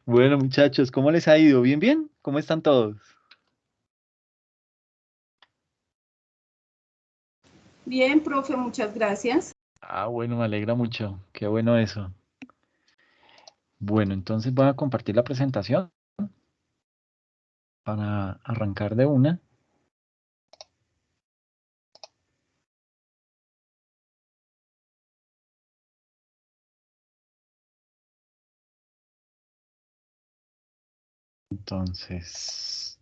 Bueno, muchachos, ¿cómo les ha ido? ¿Bien, bien? ¿Cómo están todos? Bien, profe, muchas gracias. Bueno, me alegra mucho. Qué bueno eso. Bueno, entonces voy a compartir la presentación para arrancar de una. Entonces,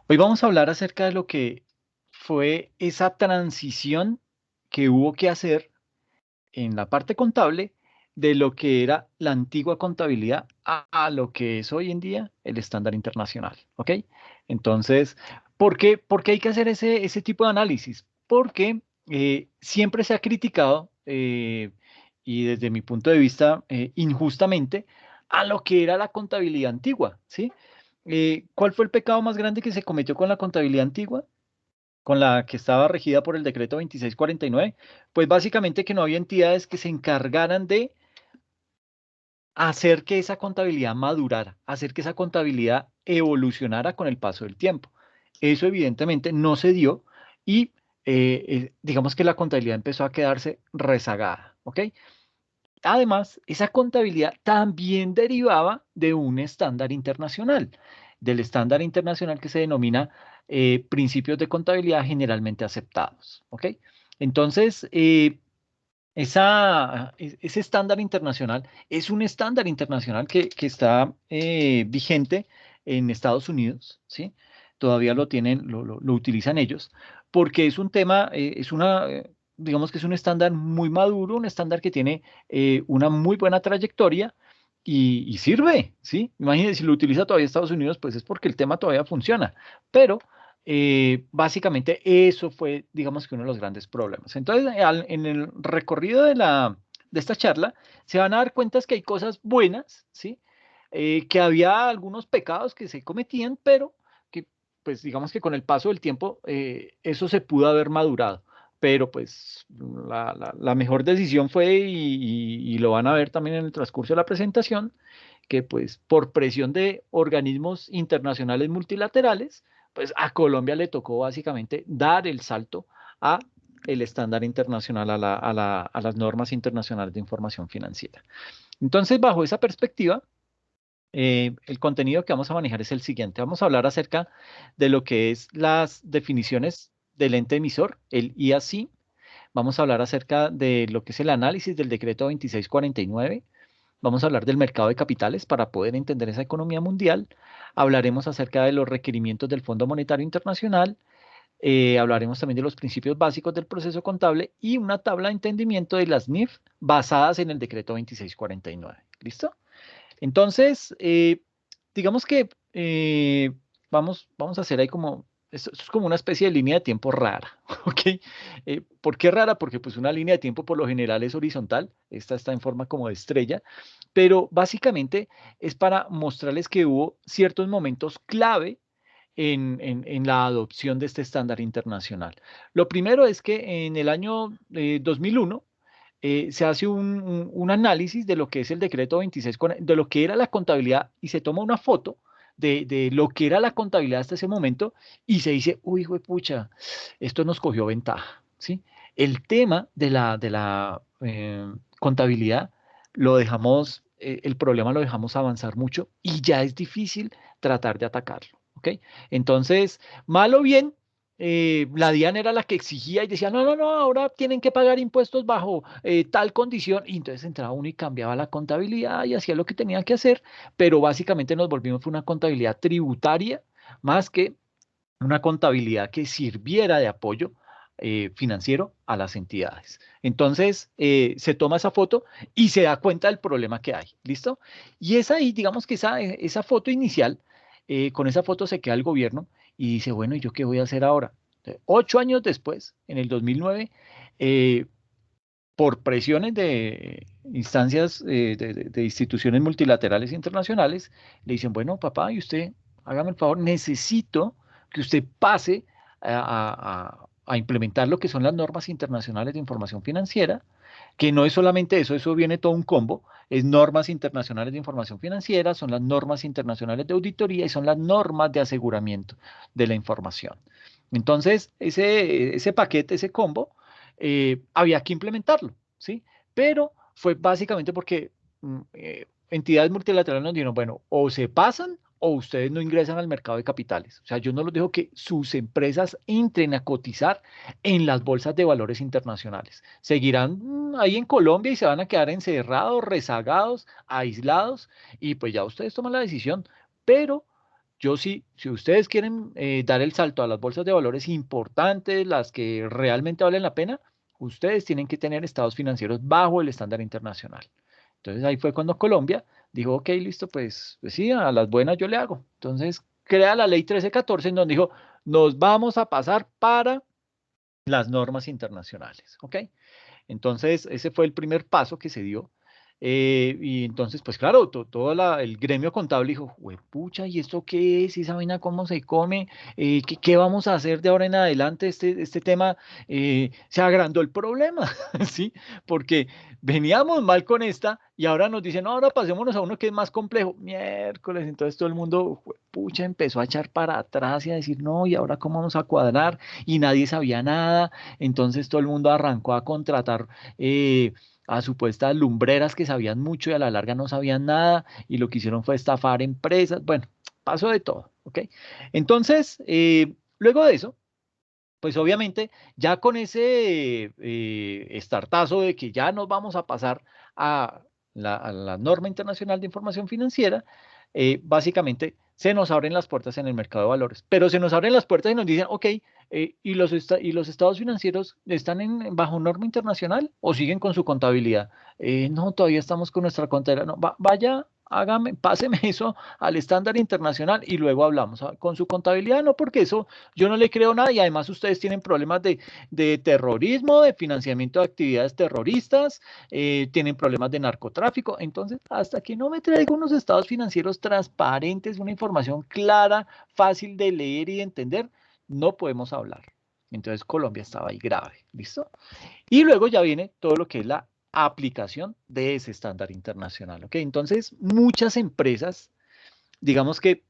hoy vamos a hablar acerca de lo que fue esa transición que hubo que hacer en la parte contable de lo que era la antigua contabilidad a lo que es hoy en día el estándar internacional, ¿ok? Entonces, ¿por qué hay que hacer ese tipo de análisis? Porque siempre se ha criticado, y desde mi punto de vista, injustamente, a lo que era la contabilidad antigua, ¿sí? ¿Cuál fue el pecado más grande que se cometió con la contabilidad antigua? Con la que estaba regida por el decreto 2649, pues básicamente que no había entidades que se encargaran de hacer que esa contabilidad madurara, hacer que esa contabilidad evolucionara con el paso del tiempo. Eso evidentemente no se dio y digamos que la contabilidad empezó a quedarse rezagada, ¿ok? Además, esa contabilidad también derivaba de un estándar internacional, del estándar internacional que se denomina principios de contabilidad generalmente aceptados. ¿Ok? Entonces, ese estándar internacional es un estándar internacional que está vigente en Estados Unidos, ¿sí? Todavía lo tienen, lo utilizan ellos, porque es un tema, digamos que es un estándar muy maduro, un estándar que tiene una muy buena trayectoria y sirve, ¿sí? Imagínense, si lo utiliza todavía Estados Unidos, pues es porque el tema todavía funciona, pero básicamente eso fue, digamos que uno de los grandes problemas. Entonces, en el recorrido de esta charla, se van a dar cuenta que hay cosas buenas, ¿sí? Que había algunos pecados que se cometían, pero que, pues, digamos que con el paso del tiempo, eso se pudo haber madurado. Pero, pues, la mejor decisión fue, y lo van a ver también en el transcurso de la presentación, que, pues, por presión de organismos internacionales multilaterales, pues a Colombia le tocó básicamente dar el salto a el estándar internacional, a las normas internacionales de información financiera. Entonces, bajo esa perspectiva, el contenido que vamos a manejar es el siguiente. Vamos a hablar acerca de lo que es las definiciones del ente emisor, el IAC. Vamos a hablar acerca de lo que es el análisis del decreto 2649. Vamos a hablar del mercado de capitales para poder entender esa economía mundial. Hablaremos acerca de los requerimientos del Fondo Monetario Internacional. Hablaremos también de los principios básicos del proceso contable y una tabla de entendimiento de las NIF basadas en el decreto 2649. ¿Listo? Entonces, digamos que vamos a hacer ahí como, esto es como una especie de línea de tiempo rara, ¿ok? ¿Por qué rara? Porque pues una línea de tiempo por lo general es horizontal, esta está en forma como de estrella, pero básicamente es para mostrarles que hubo ciertos momentos clave en la adopción de este estándar internacional. Lo primero es que en el año 2001 se hace un análisis de lo que es el decreto 26, de lo que era la contabilidad y se toma una foto de lo que era la contabilidad hasta ese momento y se dice, uy, pucha, esto nos cogió ventaja, ¿sí? El tema de la contabilidad lo dejamos, el problema lo dejamos avanzar mucho y ya es difícil tratar de atacarlo, ¿ok? Entonces, mal o bien, la DIAN era la que exigía y decía, no, no, no, ahora tienen que pagar impuestos bajo tal condición. Y entonces entraba uno y cambiaba la contabilidad y hacía lo que tenía que hacer, pero básicamente nos volvimos una contabilidad tributaria más que una contabilidad que sirviera de apoyo financiero a las entidades. Entonces, se toma esa foto y se da cuenta del problema que hay. ¿Listo? Y es ahí, digamos que esa foto inicial, con esa foto se queda el gobierno y dice, bueno, ¿y yo qué voy a hacer ahora? 8 años después, en el 2009, eh, por presiones de instancias de instituciones multilaterales internacionales, le dicen, bueno, papá, y usted, hágame el favor, necesito que usted pase a implementar lo que son las normas internacionales de información financiera, que no es solamente eso, eso viene todo un combo, Es normas internacionales de información financiera, son las normas internacionales de auditoría y son las normas de aseguramiento de la información. Entonces, ese paquete, ese combo, había que implementarlo, ¿sí? Pero fue básicamente porque entidades multilaterales nos dijeron, bueno, o se pasan o ustedes no ingresan al mercado de capitales. O sea, yo no los dejo que sus empresas entren a cotizar en las bolsas de valores internacionales. Seguirán ahí en Colombia y se van a quedar encerrados, rezagados, aislados, y pues ya ustedes toman la decisión. Pero yo sí, si ustedes quieren dar el salto a las bolsas de valores importantes, las que realmente valen la pena, ustedes tienen que tener estados financieros bajo el estándar internacional. Entonces ahí fue cuando Colombia dijo, ok, listo, pues sí, a las buenas yo le hago. Entonces crea la ley 1314 en donde dijo, nos vamos a pasar para las normas internacionales, ¿ok? Entonces ese fue el primer paso que se dio. Y entonces, pues claro, todo el gremio contable dijo, pucha, ¿y esto qué es? ¿Y esa vaina cómo se come? ¿Qué vamos a hacer de ahora en adelante? Este tema se agrandó el problema, ¿sí? Porque veníamos mal con esta y ahora nos dicen, no, ahora pasémonos a uno que es más complejo. Miércoles, entonces todo el mundo, pucha, empezó a echar para atrás y a decir, no, ¿y ahora cómo vamos a cuadrar? Y nadie sabía nada. Entonces todo el mundo arrancó a contratar a supuestas lumbreras que sabían mucho y a la larga no sabían nada y lo que hicieron fue estafar empresas. Bueno, pasó de todo, ¿ok? Entonces, luego de eso, pues obviamente ya con ese estartazo de que ya nos vamos a pasar a la norma internacional de información financiera, básicamente se nos abren las puertas en el mercado de valores, pero se nos abren las puertas y nos dicen, ok, ¿y los estados financieros están bajo norma internacional o siguen con su contabilidad? No, todavía estamos con nuestra contabilidad. No, vaya, hágame, páseme eso al estándar internacional y luego hablamos. Con su contabilidad no, porque eso yo no le creo nada y además ustedes tienen problemas de terrorismo, de financiamiento de actividades terroristas, tienen problemas de narcotráfico. Entonces, hasta que no me traiga unos estados financieros transparentes, una información clara, fácil de leer y de entender, no podemos hablar. Entonces, Colombia estaba ahí grave, ¿listo? Y luego ya viene todo lo que es la aplicación de ese estándar internacional, ¿ok? Entonces, muchas empresas, digamos que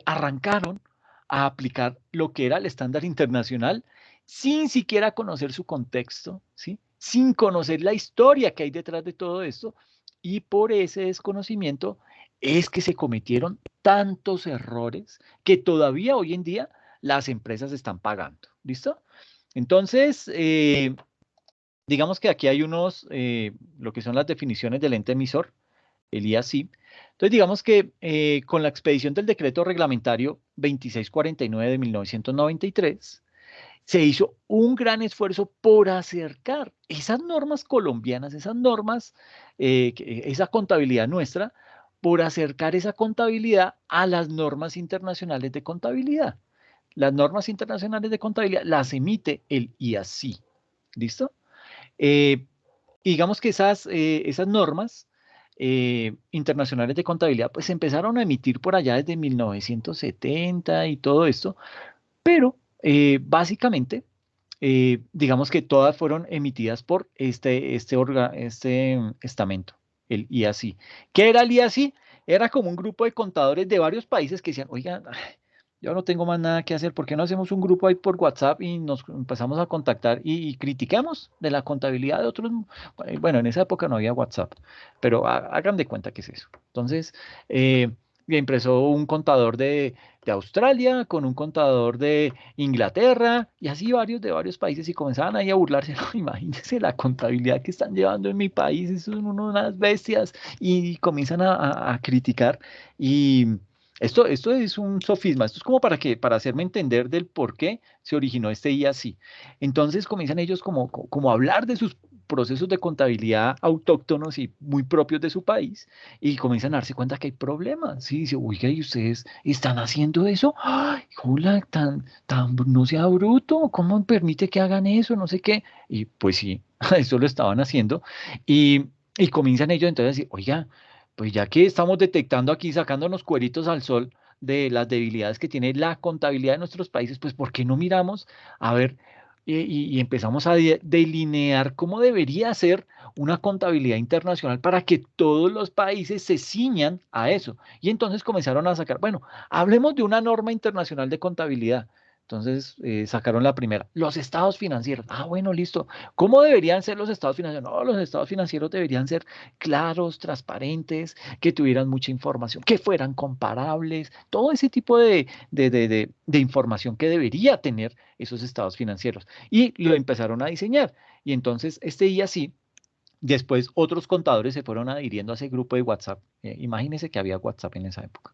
arrancaron a aplicar lo que era el estándar internacional sin siquiera conocer su contexto, ¿sí? Sin conocer la historia que hay detrás de todo esto. Y por ese desconocimiento es que se cometieron tantos errores que todavía hoy en día las empresas están pagando. ¿Listo? Entonces, digamos que aquí hay lo que son las definiciones del ente emisor, el IASI. Entonces, digamos que con la expedición del decreto reglamentario 2649 de 1993, se hizo un gran esfuerzo por acercar esas normas colombianas, esas normas, esa contabilidad nuestra, por acercar esa contabilidad a las normas internacionales de contabilidad. Las normas internacionales de contabilidad las emite el IASI. ¿Listo? Eh, digamos que esas normas internacionales de contabilidad pues se empezaron a emitir por allá desde 1970 y todo esto, pero básicamente digamos que todas fueron emitidas por este estamento, el IASI. ¿Qué era el IASI? Era como un grupo de contadores de varios países que decían, oigan, yo no tengo más nada que hacer, ¿por qué no hacemos un grupo ahí por WhatsApp y nos empezamos a contactar y criticamos de la contabilidad de otros? Bueno, en esa época no había WhatsApp, pero hagan de cuenta que es eso. Entonces, empezó un contador de Australia con un contador de Inglaterra y así varios de varios países y comenzaban ahí a burlarse. No, imagínense la contabilidad que están llevando en mi país, son unas bestias y comienzan a criticar y esto es un sofisma, esto es como para hacerme entender del por qué se originó este IASI. Entonces comienzan ellos como a hablar de sus procesos de contabilidad autóctonos y muy propios de su país y comienzan a darse cuenta que hay problemas. Sí, dice, oiga, ¿y ustedes están haciendo eso? ¡Ay, hola, no sea bruto! ¿Cómo permite que hagan eso? No sé qué. Y pues sí, eso lo estaban haciendo. Y comienzan ellos entonces a decir, oiga, pues ya que estamos detectando aquí, sacándonos cueritos al sol de las debilidades que tiene la contabilidad de nuestros países, pues ¿por qué no miramos a ver y empezamos a delinear cómo debería ser una contabilidad internacional para que todos los países se ciñan a eso. Y entonces comenzaron a sacar, bueno, hablemos de una norma internacional de contabilidad. Entonces sacaron la primera, los estados financieros. Ah, bueno, listo. ¿Cómo deberían ser los estados financieros? No, los estados financieros deberían ser claros, transparentes, que tuvieran mucha información, que fueran comparables, todo ese tipo de información que debería tener esos estados financieros. Y lo empezaron a diseñar. Y entonces este día sí. Después otros contadores se fueron adhiriendo a ese grupo de WhatsApp. Imagínense que había WhatsApp en esa época.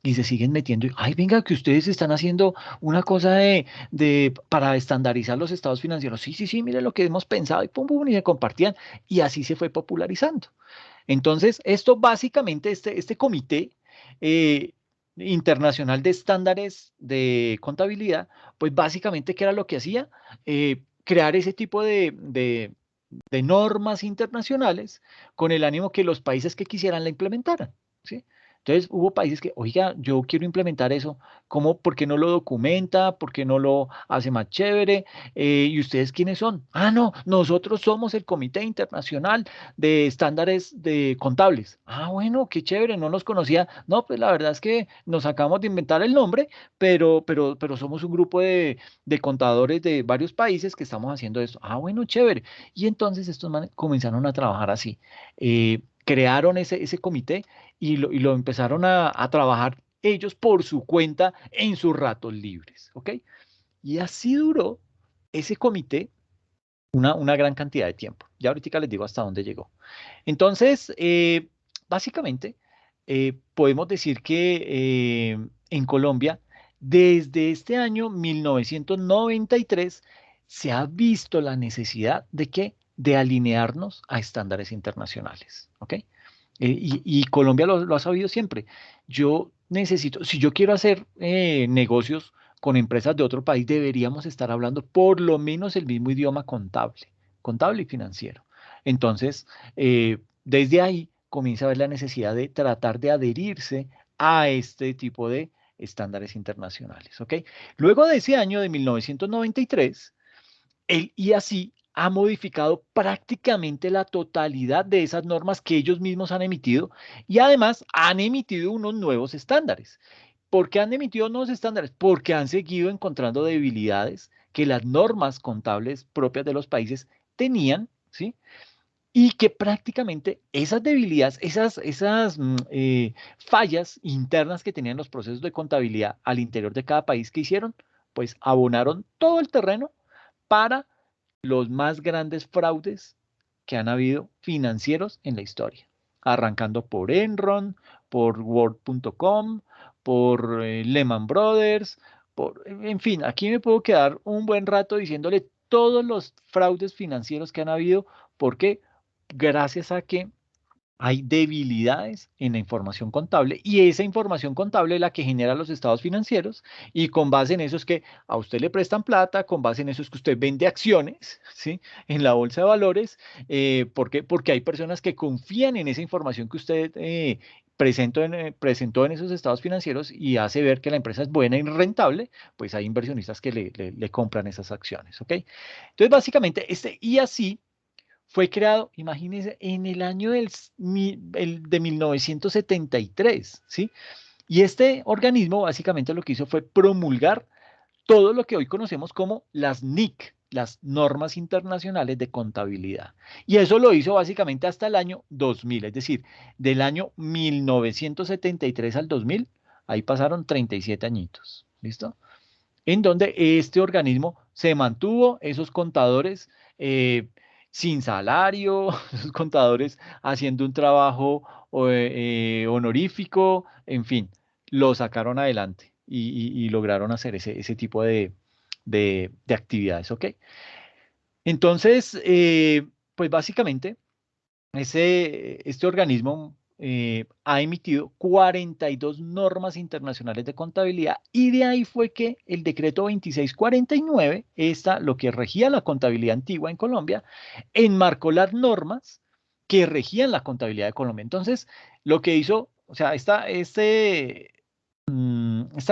Y se siguen metiendo. Ay, venga, que ustedes están haciendo una cosa para estandarizar los estados financieros. Sí, sí, sí, mire lo que hemos pensado. Y pum, pum, y se compartían. Y así se fue popularizando. Entonces, esto básicamente, este comité eh, internacional de estándares de contabilidad, pues básicamente, ¿qué era lo que hacía? Crear ese tipo de normas internacionales con el ánimo que los países que quisieran la implementaran, ¿sí? Entonces hubo países que, oiga, yo quiero implementar eso, ¿cómo? ¿Por qué no lo documenta? ¿Por qué no lo hace más chévere? ¿Y ustedes quiénes son? Ah, no, nosotros somos el Comité Internacional de Estándares de Contables. Ah, bueno, qué chévere, no nos conocía. No, pues la verdad es que nos acabamos de inventar el nombre, pero somos un grupo de contadores de varios países que estamos haciendo esto. Ah, bueno, chévere. Y entonces estos manes comenzaron a trabajar así. Crearon ese comité y lo empezaron a trabajar ellos por su cuenta en sus ratos libres, ¿ok? Y así duró ese comité una gran cantidad de tiempo. Ya ahorita les digo hasta dónde llegó. Entonces, básicamente, podemos decir que en Colombia, desde este año 1993, se ha visto la necesidad de que de alinearnos a estándares internacionales, ¿ok? Y Colombia lo ha sabido siempre. Yo necesito, si yo quiero hacer negocios con empresas de otro país, deberíamos estar hablando por lo menos el mismo idioma contable y financiero. Entonces, desde ahí comienza a ver la necesidad de tratar de adherirse a este tipo de estándares internacionales, ¿ok? Luego de ese año de 1993, el IASI ha modificado prácticamente la totalidad de esas normas que ellos mismos han emitido y además han emitido unos nuevos estándares. ¿Por qué han emitido nuevos estándares? Porque han seguido encontrando debilidades que las normas contables propias de los países tenían, ¿sí? Y que prácticamente esas debilidades, esas fallas internas que tenían los procesos de contabilidad al interior de cada país que hicieron, pues abonaron todo el terreno para los más grandes fraudes que han habido financieros en la historia, arrancando por Enron, por World.com, por Lehman Brothers, en fin, aquí me puedo quedar un buen rato diciéndole todos los fraudes financieros que han habido, porque gracias a que hay debilidades en la información contable y esa información contable es la que genera los estados financieros y con base en eso es que a usted le prestan plata, con base en eso es que usted vende acciones, ¿sí? En la bolsa de valores. ¿Por qué? Porque hay personas que confían en esa información que usted presentó en esos estados financieros y hace ver que la empresa es buena y rentable, pues hay inversionistas que le compran esas acciones, ¿ok? Entonces, básicamente, y así fue creado, imagínense, en el año de 1973, ¿sí? Y este organismo básicamente lo que hizo fue promulgar todo lo que hoy conocemos como las NIC, las normas internacionales de contabilidad. Y eso lo hizo básicamente hasta el año 2000, es decir, del año 1973 al 2000, ahí pasaron 37 añitos, ¿listo? En donde este organismo se mantuvo, esos contadores sin salario, esos contadores haciendo un trabajo honorífico, en fin, lo sacaron adelante y lograron hacer ese tipo de actividades, ¿ok? Entonces, pues básicamente este organismo ha emitido 42 normas internacionales de contabilidad y de ahí fue que el decreto 2649, lo que regía la contabilidad antigua en Colombia, enmarcó las normas que regían la contabilidad de Colombia. Entonces, lo que hizo, o sea, esta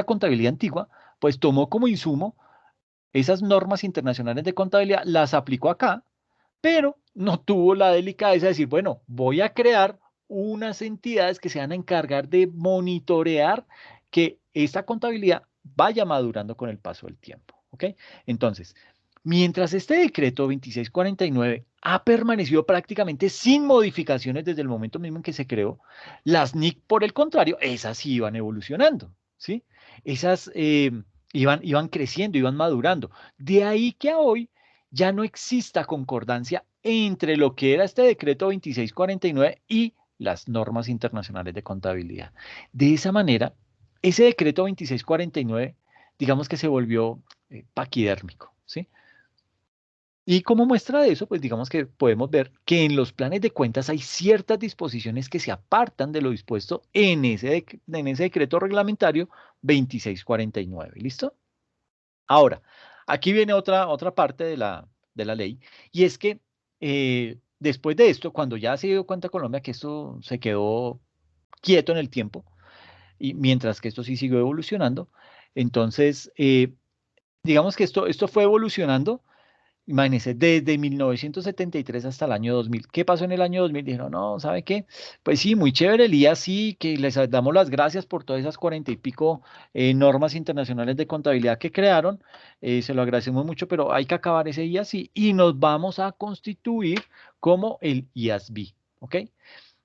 contabilidad antigua, pues tomó como insumo esas normas internacionales de contabilidad las aplicó acá, pero no tuvo la delicadeza de decir, bueno, voy a crear unas entidades que se van a encargar de monitorear que esta contabilidad vaya madurando con el paso del tiempo, ¿ok? Entonces, mientras este decreto 2649 ha permanecido prácticamente sin modificaciones desde el momento mismo en que se creó, las NIC, por el contrario, esas sí iban evolucionando, ¿sí? Esas iban creciendo, iban madurando. De ahí que a hoy ya no exista concordancia entre lo que era este decreto 2649 y las normas internacionales de contabilidad. De esa manera, ese decreto 2649, digamos que se volvió paquidérmico, ¿sí? Y como muestra de eso, pues digamos que podemos ver que en los planes de cuentas hay ciertas disposiciones que se apartan de lo dispuesto en ese decreto reglamentario 2649. ¿Listo? Ahora, aquí viene otra parte de la ley, y es que después de esto, cuando ya se dio cuenta Colombia que esto se quedó quieto en el tiempo, y mientras que esto sí siguió evolucionando, entonces, digamos que esto fue evolucionando. Imagínense, desde 1973 hasta el año 2000. ¿Qué pasó en el año 2000? Dijeron, no, ¿sabe qué? Pues sí, muy chévere el IA, sí, que les damos las gracias por todas esas 40 y pico normas internacionales de contabilidad que crearon. Se lo agradecemos mucho, pero hay que acabar ese IASI y nos vamos a constituir como el IASB, ¿ok?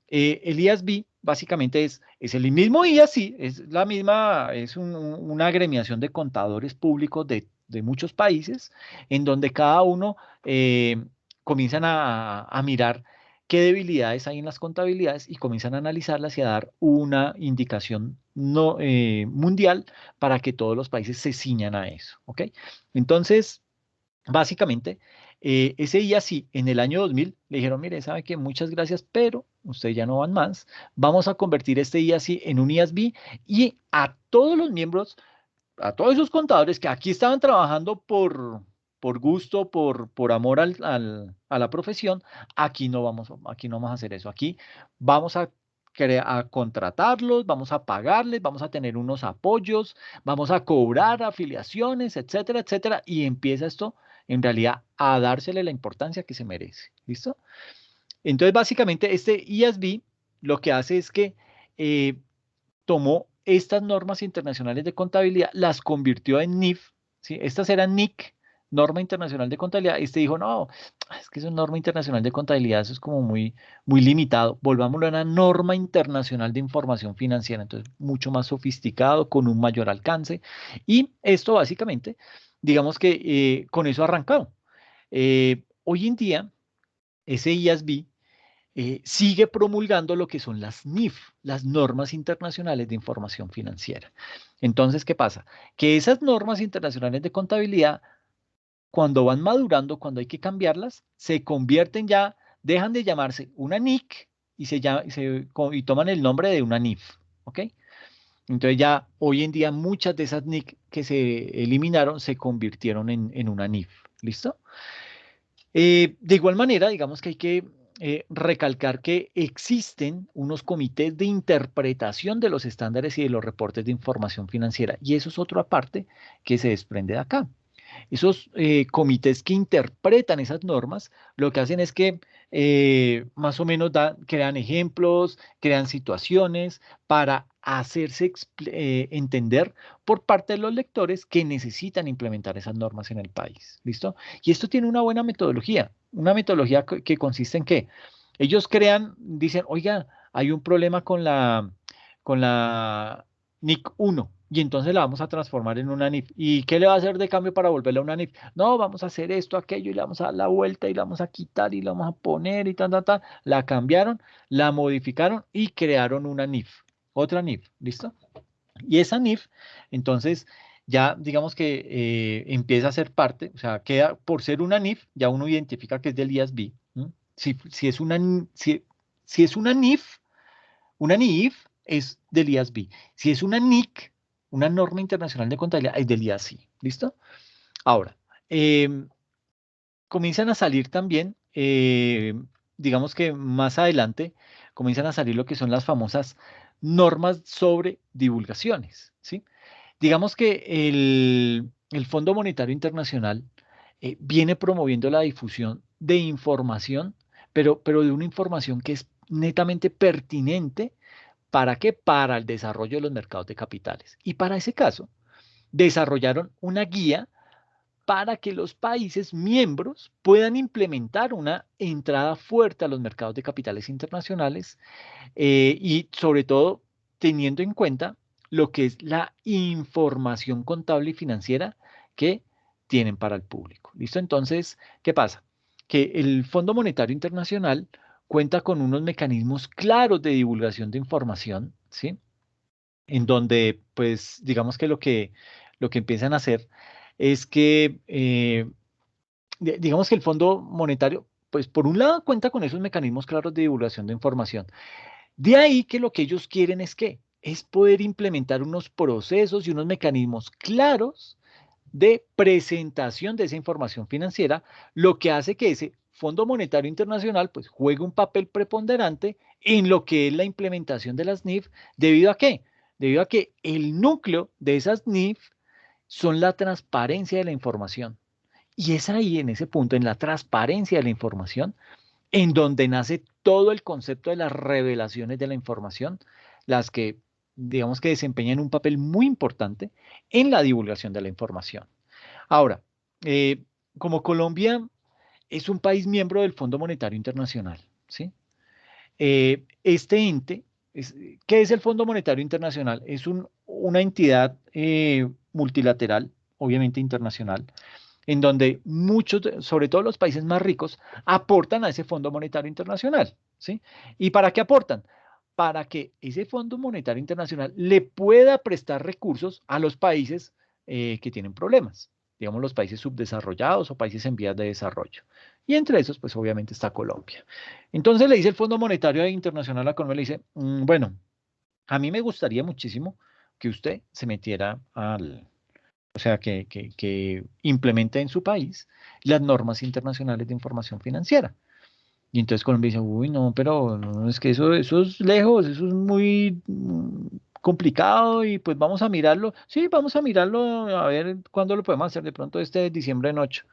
El IASB básicamente es el mismo IASI, es la misma, es una agremiación de contadores públicos de muchos países, en donde cada uno comienzan a mirar qué debilidades hay en las contabilidades y comienzan a analizarlas y a dar una indicación no, mundial para que todos los países se ciñan a eso, ¿ok? Entonces, básicamente, ese día sí, en el año 2000, le dijeron, mire, sabe que muchas gracias, pero ustedes ya no van más. Vamos a convertir este día sí en un IASB y a todos los miembros, a todos esos contadores que aquí estaban trabajando por gusto, por amor a la profesión, aquí no vamos a hacer eso. Aquí vamos a contratarlos, vamos a pagarles, vamos a tener unos apoyos, vamos a cobrar afiliaciones, etcétera, etcétera, y empieza esto en realidad a dársele la importancia que se merece. ¿Listo? Entonces, básicamente, este IASB lo que hace es que tomó estas normas internacionales de contabilidad, las convirtió en NIF, ¿sí? Estas eran NIC, Norma Internacional de Contabilidad. Este dijo, no, es que eso es norma internacional de contabilidad, eso es como muy limitado. Volvámoslo a una norma internacional de información financiera, entonces mucho más sofisticado, con un mayor alcance. Y esto básicamente, digamos que con eso arrancado. Hoy en día, ese IASB sigue promulgando lo que son las NIF, las normas internacionales de información financiera. Entonces, ¿qué pasa? Que esas normas internacionales de contabilidad, cuando van madurando, cuando hay que cambiarlas, se convierten ya, dejan de llamarse una NIC y toman el nombre de una NIF, ¿ok? Entonces ya hoy en día muchas de esas NIC que se eliminaron se convirtieron en una NIF, ¿listo? De igual manera, digamos que hay que recalcar que existen unos comités de interpretación de los estándares y de los reportes de información financiera, y eso es otra parte que se desprende de acá. Esos comités que interpretan esas normas, lo que hacen es que más o menos crean ejemplos, crean situaciones para hacerse entender por parte de los lectores que necesitan implementar esas normas en el país. ¿Listo? Y esto tiene una metodología que consiste en que ellos dicen, oiga, hay un problema con la NIC 1 y entonces la vamos a transformar en una NIF. ¿Y qué le va a hacer de cambio para volverla a una NIF? No, vamos a hacer esto, aquello y le vamos a dar la vuelta y la vamos a quitar y la vamos a poner y tal, tal, tal. La cambiaron, la modificaron y crearon una NIF, otra NIF, ¿listo? Y esa NIF, entonces, ya digamos que empieza a ser parte, o sea, queda por ser una NIF, ya uno identifica que es del IASB. ¿M? Si es si es una NIF es del IASB. Si es una NIC, una norma internacional de contabilidad, es del IASI. ¿Listo? Ahora, comienzan a salir también, digamos que más adelante, comienzan a salir lo que son las famosas normas sobre divulgaciones, ¿sí? Digamos que el Fondo Monetario Internacional viene promoviendo la difusión de información, pero de una información que es netamente pertinente. ¿Para qué? Para el desarrollo de los mercados de capitales. Y para ese caso, desarrollaron una guía para que los países miembros puedan implementar una entrada fuerte a los mercados de capitales internacionales y sobre todo teniendo en cuenta lo que es la información contable y financiera que tienen para el público. ¿Listo? Entonces, ¿qué pasa? Que el Fondo Monetario Internacional cuenta con unos mecanismos claros de divulgación de información, ¿sí? En donde, pues, digamos que lo que empiezan a hacer es que, digamos que el Fondo Monetario, pues, por un lado, cuenta con esos mecanismos claros de divulgación de información. De ahí que lo que ellos quieren es que es poder implementar unos procesos y unos mecanismos claros de presentación de esa información financiera, lo que hace que ese Fondo Monetario Internacional pues juegue un papel preponderante en lo que es la implementación de las NIF, ¿debido a qué? Debido a que el núcleo de esas NIF son la transparencia de la información. Y es ahí, en ese punto, en la transparencia de la información, en donde nace todo el concepto de las revelaciones de la información, las que, digamos que desempeñan un papel muy importante en la divulgación de la información. Ahora, eh, como Colombia es un país miembro del Fondo Monetario Internacional, ¿sí? Este ente, ¿qué es el Fondo Monetario Internacional? Es una entidad multilateral, obviamente internacional, en donde muchos, sobre todo los países más ricos, aportan a ese Fondo Monetario Internacional, ¿sí? ¿Y para qué aportan? Para que ese Fondo Monetario Internacional le pueda prestar recursos a los países que tienen problemas, digamos los países subdesarrollados o países en vías de desarrollo. Y entre esos, pues obviamente está Colombia. Entonces le dice el Fondo Monetario Internacional a Colombia, le dice, bueno, a mí me gustaría muchísimo que usted se metiera o sea, que implemente en su país las normas internacionales de información financiera. Y entonces Colombia dice, uy, no, pero no, es que eso es lejos, eso es muy complicado y pues vamos a mirarlo. Sí, vamos a mirarlo a ver cuándo lo podemos hacer, de pronto este diciembre en 8.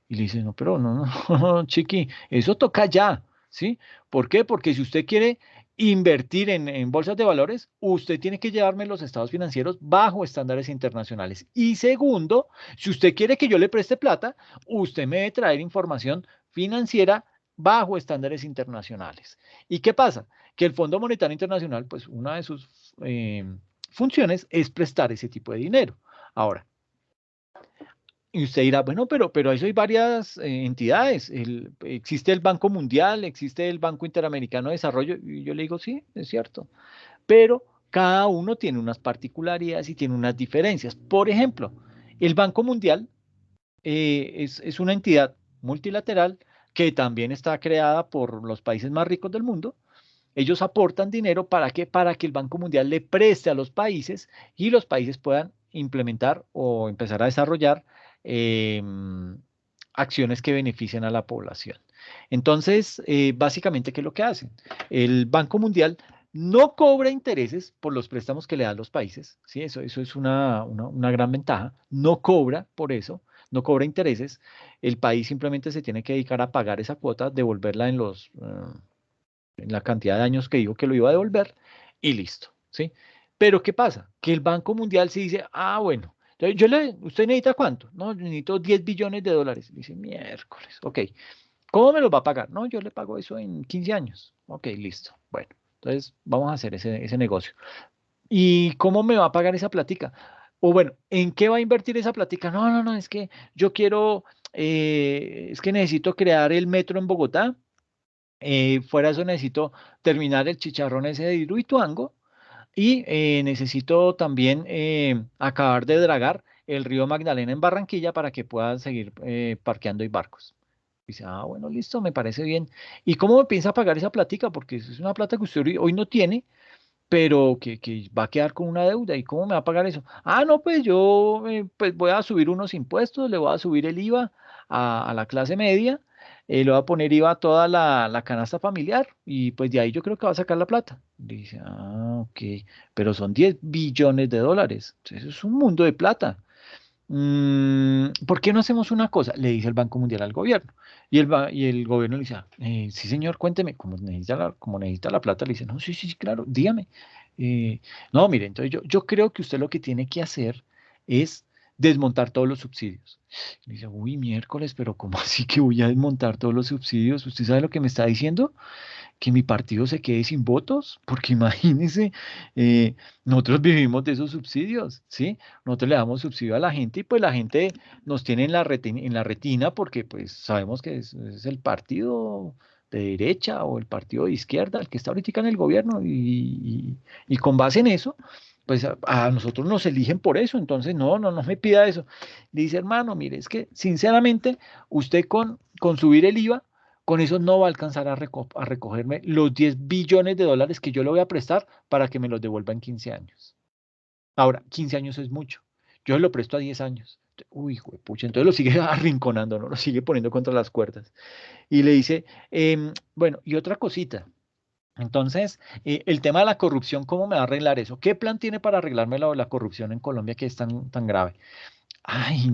Y le dice, no, pero no, no, chiqui, eso toca ya, ¿sí? ¿Por qué? Porque si usted quiere invertir en bolsas de valores, usted tiene que llevarme los estados financieros bajo estándares internacionales. Y segundo, si usted quiere que yo le preste plata, usted me debe traer información financiera bajo estándares internacionales. ¿Y qué pasa? Que el Fondo Monetario Internacional, pues una de sus funciones es prestar ese tipo de dinero. Ahora, y usted dirá, bueno, pero eso hay varias entidades. Existe el Banco Mundial, existe el Banco Interamericano de Desarrollo. Y yo le digo, sí, es cierto. Pero cada uno tiene unas particularidades y tiene unas diferencias. Por ejemplo, el Banco Mundial es una entidad multilateral que también está creada por los países más ricos del mundo. Ellos aportan dinero para que, el Banco Mundial le preste a los países y los países puedan implementar o empezar a desarrollar eh, acciones que beneficien a la población. Entonces, básicamente, ¿qué es lo que hacen? El Banco Mundial no cobra intereses por los préstamos que le dan los países, ¿sí? Eso es una gran ventaja. No cobra por eso, no cobra intereses. El país simplemente se tiene que dedicar a pagar esa cuota, devolverla en la cantidad de años que dijo que lo iba a devolver y listo, ¿sí? Pero ¿qué pasa? Que el Banco Mundial sí dice, bueno, entonces ¿usted necesita cuánto? No, yo necesito 10 billones de dólares. Dice, miércoles, ok. ¿Cómo me lo va a pagar? No, yo le pago eso en 15 años. Ok, listo. Bueno, entonces vamos a hacer ese negocio. ¿Y cómo me va a pagar esa platica? O bueno, ¿en qué va a invertir esa platica? No, no, no, es que yo quiero, es que necesito crear el metro en Bogotá. Fuera de eso necesito terminar el chicharrón ese de Hidroituango y necesito también acabar de dragar el río Magdalena en Barranquilla para que puedan seguir parqueando y barcos. Dice, bueno, listo, me parece bien. ¿Y cómo me piensa pagar esa platica? Porque eso es una plata que usted hoy no tiene, pero que va a quedar con una deuda. ¿Y cómo me va a pagar eso? No, pues yo pues voy a subir unos impuestos, le voy a subir el IVA a la clase media, le voy a poner IVA a toda la canasta familiar y pues de ahí yo creo que va a sacar la plata. Dice, ok, pero son 10 billones de dólares. Eso es un mundo de plata. ¿por qué no hacemos una cosa? Le dice el Banco Mundial al gobierno. Y el gobierno le dice, sí señor, cuénteme, como necesita la plata, le dice, no, sí, sí, sí, claro, dígame. Eh, no, mire, entonces yo creo que usted lo que tiene que hacer es desmontar todos los subsidios. Y dice, uy, miércoles, pero ¿cómo así que voy a desmontar todos los subsidios? ¿Usted sabe lo que me está diciendo? Que mi partido se quede sin votos, porque imagínense, nosotros vivimos de esos subsidios, ¿sí? Nosotros le damos subsidio a la gente y pues la gente nos tiene en la retina porque pues sabemos que es el partido de derecha o el partido de izquierda el que está ahorita en el gobierno y con base en eso, pues a nosotros nos eligen por eso, entonces no me pida eso. Dice, hermano, mire, es que sinceramente usted con subir el IVA, con eso no va a alcanzar a recogerme los 10 billones de dólares que yo le voy a prestar para que me los devuelva en 15 años. Ahora, 15 años es mucho. Yo lo presto a 10 años. Uy, pucha, entonces lo sigue arrinconando, ¿no? Lo sigue poniendo contra las cuerdas. Y le dice, bueno, y otra cosita. Entonces, el tema de la corrupción, ¿cómo me va a arreglar eso? ¿Qué plan tiene para arreglarme la corrupción en Colombia que es tan grave? Ay,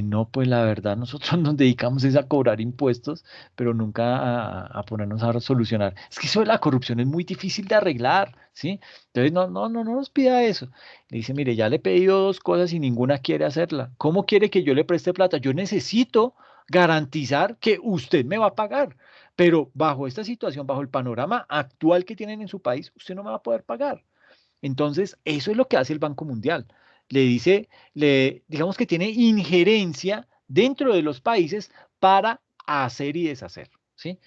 no, pues la verdad, nosotros nos dedicamos es a cobrar impuestos, pero nunca a ponernos a solucionar. Es que eso de la corrupción es muy difícil de arreglar, ¿sí? Entonces, no nos pida eso. Le dice, mire, ya le he pedido dos cosas y ninguna quiere hacerla. ¿Cómo quiere que yo le preste plata? Yo necesito garantizar que usted me va a pagar, pero bajo esta situación, bajo el panorama actual que tienen en su país, usted no me va a poder pagar. Entonces, eso es lo que hace el Banco Mundial. Le dice, digamos que tiene injerencia dentro de los países para hacer y deshacer, ¿sí?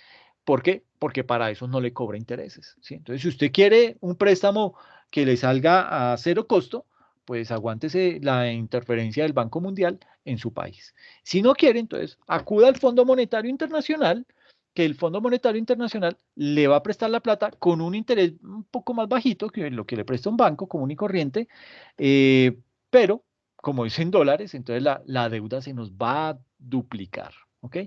¿Por qué? Porque para eso no le cobra intereses, ¿sí? Entonces, si usted quiere un préstamo que le salga a cero costo, pues aguántese la interferencia del Banco Mundial en su país. Si no quiere, entonces acuda al Fondo Monetario Internacional, que el Fondo Monetario Internacional le va a prestar la plata con un interés un poco más bajito que lo que le presta un banco común y corriente, eh, pero como es en dólares, entonces la deuda se nos va a duplicar, ¿ok?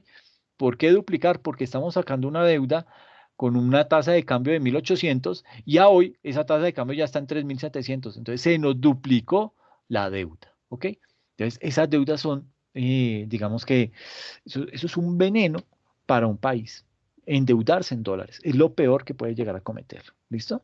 ¿Por qué duplicar? Porque estamos sacando una deuda con una tasa de cambio de 1.800 y a hoy esa tasa de cambio ya está en 3.700. Entonces se nos duplicó la deuda, ¿ok? Entonces esas deudas son, digamos que eso es un veneno para un país. Endeudarse en dólares es lo peor que puede llegar a cometer. ¿Listo?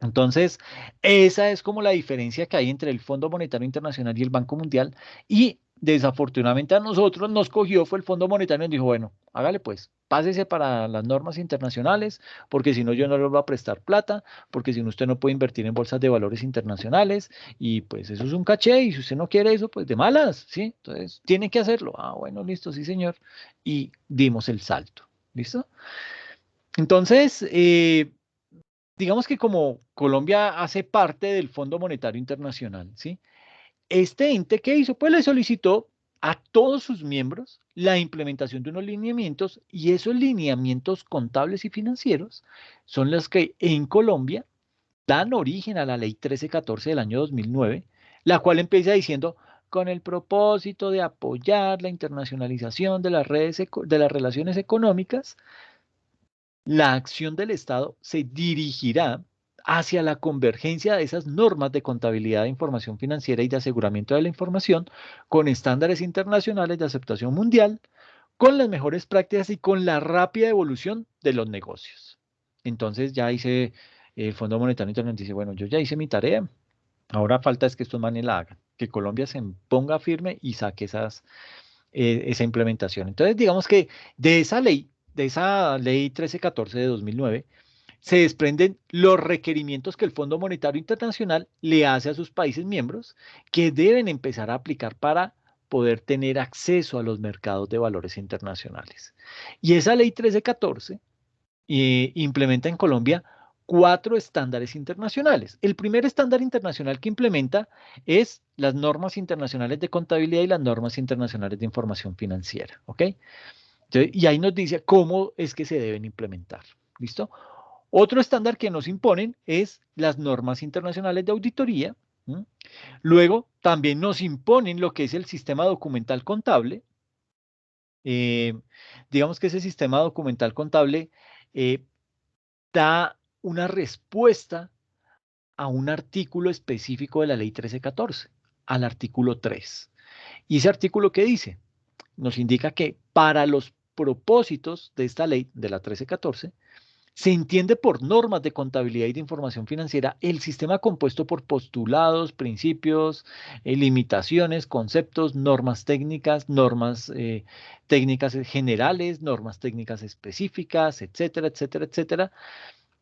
Entonces, esa es como la diferencia que hay entre el Fondo Monetario Internacional y el Banco Mundial. Y desafortunadamente a nosotros nos cogió, fue el Fondo Monetario y nos dijo, bueno, hágale pues, pásese para las normas internacionales, porque si no yo no le voy a prestar plata, porque si no usted no puede invertir en bolsas de valores internacionales, y pues eso es un caché, y si usted no quiere eso, pues de malas, ¿sí? Entonces, tiene que hacerlo. Ah, bueno, listo, sí, señor. Y dimos el salto. ¿Listo? Entonces, digamos que como Colombia hace parte del Fondo Monetario Internacional, ¿sí? Este ente, ¿qué hizo? Pues le solicitó a todos sus miembros la implementación de unos lineamientos y esos lineamientos contables y financieros son los que en Colombia dan origen a la ley 1314 del año 2009, la cual empieza diciendo con el propósito de apoyar la internacionalización de las de las relaciones económicas, la acción del Estado se dirigirá hacia la convergencia de esas normas de contabilidad de información financiera y de aseguramiento de la información con estándares internacionales de aceptación mundial, con las mejores prácticas y con la rápida evolución de los negocios. Entonces ya hice, el Fondo Monetario Internacional dice, bueno, yo ya hice mi tarea, ahora falta es que estos manes la hagan, que Colombia se ponga firme y saque esa implementación. Entonces, digamos que de esa ley 1314 de 2009, se desprenden los requerimientos que el Fondo Monetario Internacional le hace a sus países miembros que deben empezar a aplicar para poder tener acceso a los mercados de valores internacionales. Y esa ley 1314 implementa en Colombia cuatro estándares internacionales. El primer estándar internacional que implementa es las normas internacionales de contabilidad y las normas internacionales de información financiera, ¿ok? Entonces, y ahí nos dice cómo es que se deben implementar, ¿listo? Otro estándar que nos imponen es las normas internacionales de auditoría. ¿M? Luego, también nos imponen lo que es el sistema documental contable. Eh, digamos que ese sistema documental contable eh, da una respuesta a un artículo específico de la ley 1314, al artículo 3. ¿Y ese artículo qué dice? Nos indica que para los propósitos de esta ley, de la 1314, se entiende por normas de contabilidad y de información financiera el sistema compuesto por postulados, principios, limitaciones, conceptos, normas técnicas generales, normas técnicas específicas, etcétera, etcétera, etcétera.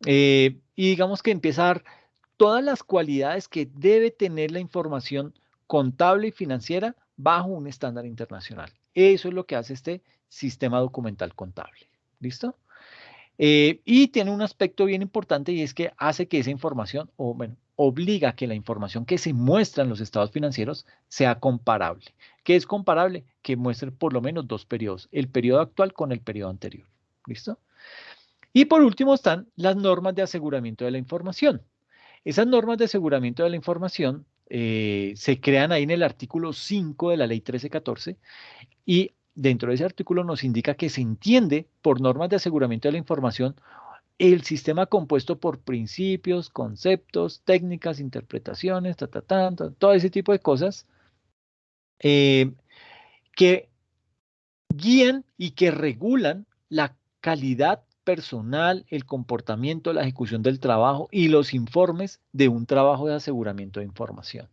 Y digamos que empieza a dar todas las cualidades que debe tener la información contable y financiera bajo un estándar internacional. Eso es lo que hace este sistema documental contable. ¿Listo? Y tiene un aspecto bien importante y es que hace que esa información, o bueno, obliga a que la información que se muestra en los estados financieros sea comparable. ¿Qué es comparable? Que muestre por lo menos dos periodos, el periodo actual con el periodo anterior. ¿Listo? Y por último están las normas de aseguramiento de la información. Esas normas de aseguramiento de la información se crean ahí en el artículo 5 de la ley 1314 y dentro de ese artículo nos indica que se entiende por normas de aseguramiento de la información el sistema compuesto por principios, conceptos, técnicas, interpretaciones, todo ese tipo de cosas eh, que guían y que regulan la calidad personal, el comportamiento, la ejecución del trabajo y los informes de un trabajo de aseguramiento de información.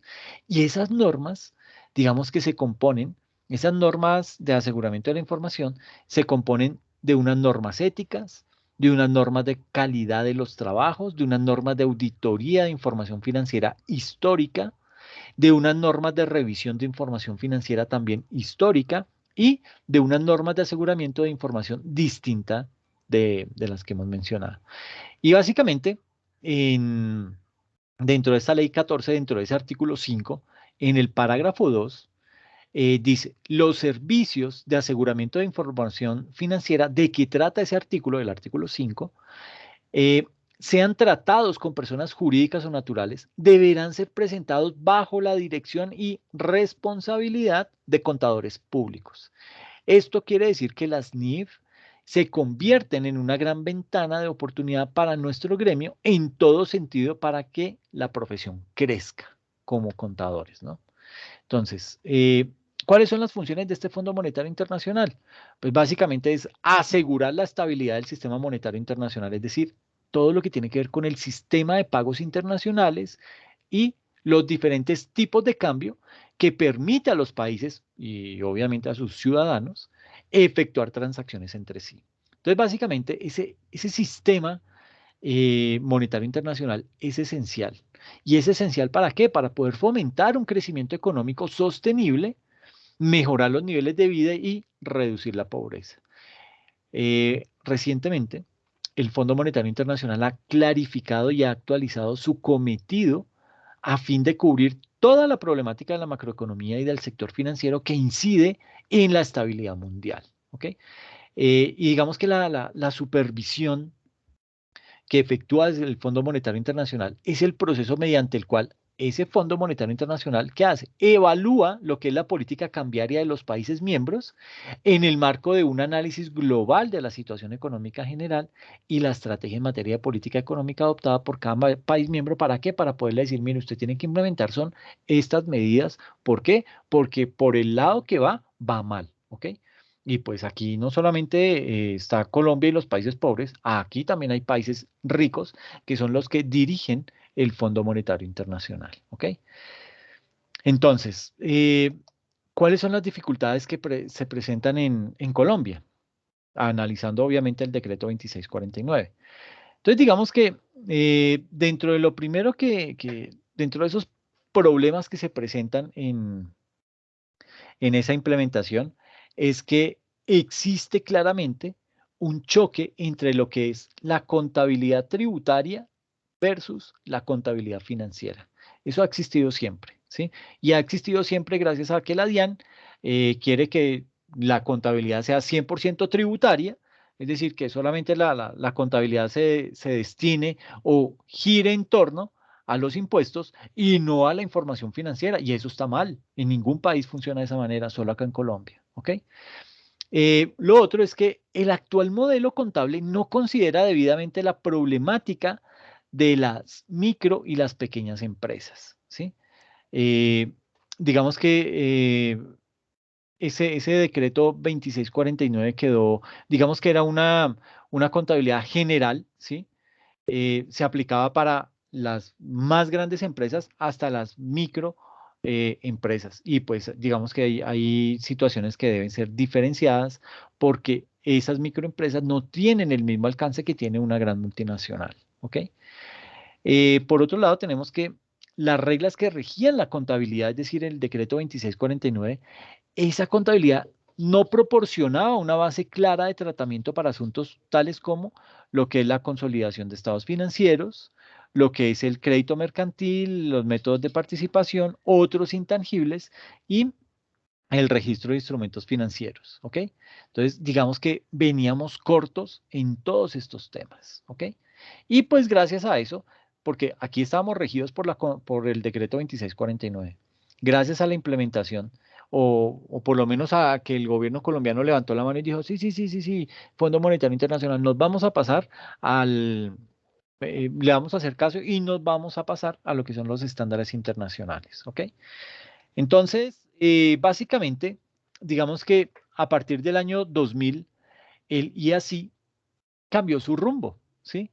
Y esas normas, digamos que se componen, esas normas de aseguramiento de la información se componen de unas normas éticas, de unas normas de calidad de los trabajos, de unas normas de auditoría de información financiera histórica, de unas normas de revisión de información financiera también histórica y de unas normas de aseguramiento de información distinta de las que hemos mencionado. Y básicamente, dentro de esta ley 14, dentro de ese artículo 5, en el parágrafo 2, dice, los servicios de aseguramiento de información financiera, ¿de qué trata ese artículo, del artículo 5? eh, sean tratados con personas jurídicas o naturales, deberán ser presentados bajo la dirección y responsabilidad de contadores públicos. Esto quiere decir que las NIF se convierten en una gran ventana de oportunidad para nuestro gremio en todo sentido para que la profesión crezca como contadores, ¿no? Entonces, ¿cuáles son las funciones de este Fondo Monetario Internacional? Pues básicamente es asegurar la estabilidad del sistema monetario internacional, es decir, todo lo que tiene que ver con el sistema de pagos internacionales y los diferentes tipos de cambio que permite a los países y obviamente a sus ciudadanos efectuar transacciones entre sí. Entonces, básicamente, ese sistema monetario internacional es esencial. ¿Y es esencial para qué? Para poder fomentar un crecimiento económico sostenible, mejorar los niveles de vida y reducir la pobreza. Recientemente, el Fondo Monetario Internacional ha clarificado y ha actualizado su cometido a fin de cubrir toda la problemática de la macroeconomía y del sector financiero que incide en la estabilidad mundial. ¿Ok? Y digamos que la supervisión que efectúa desde el Fondo Monetario Internacional es el proceso mediante el cual ese Fondo Monetario Internacional, ¿qué hace? Evalúa lo que es la política cambiaria de los países miembros en el marco de un análisis global de la situación económica general y la estrategia en materia de política económica adoptada por cada país miembro. ¿Para qué? Para poderle decir, mire, usted tiene que implementar son estas medidas. ¿Por qué? Porque por el lado que va mal, ¿ok? Y pues aquí no solamente está Colombia y los países pobres, aquí también hay países ricos que son los que dirigen el Fondo Monetario Internacional. ¿Ok? Entonces, ¿cuáles son las dificultades que se presentan en Colombia? Analizando obviamente el decreto 2649. Entonces, digamos que dentro de lo primero dentro de esos problemas que se presentan en esa implementación es que existe claramente un choque entre lo que es la contabilidad tributaria versus la contabilidad financiera. Eso ha existido siempre, ¿sí? Y ha existido siempre gracias a que la DIAN quiere que la contabilidad sea 100% tributaria, es decir, que solamente la contabilidad se destine o gire en torno a los impuestos y no a la información financiera. Y eso está mal. En ningún país funciona de esa manera, solo acá en Colombia. ¿Ok? Lo otro es que el actual modelo contable no considera debidamente la problemática de las micro y las pequeñas empresas. ¿Sí? Eh, digamos que ese decreto 2649 quedó, digamos que era una contabilidad general, ¿sí? Se aplicaba para las más grandes empresas hasta las micro empresas. Y pues digamos que hay situaciones que deben ser diferenciadas porque esas microempresas no tienen el mismo alcance que tiene una gran multinacional. ¿Ok? Por otro lado, tenemos que las reglas que regían la contabilidad, es decir, el decreto 2649, esa contabilidad no proporcionaba una base clara de tratamiento para asuntos tales como lo que es la consolidación de estados financieros, lo que es el crédito mercantil, los métodos de participación, otros intangibles y el registro de instrumentos financieros, ¿ok? Entonces, digamos que veníamos cortos en todos estos temas, ¿ok? Y pues gracias a eso, porque aquí estábamos regidos por el decreto 2649, gracias a la implementación, o por lo menos a que el gobierno colombiano levantó la mano y dijo, sí, sí, sí, sí, sí, Fondo Monetario Internacional, nos vamos a pasar le vamos a hacer caso y nos vamos a pasar a lo que son los estándares internacionales, ¿ok? Entonces, básicamente, digamos que a partir del año 2000, el IASI cambió su rumbo, ¿sí?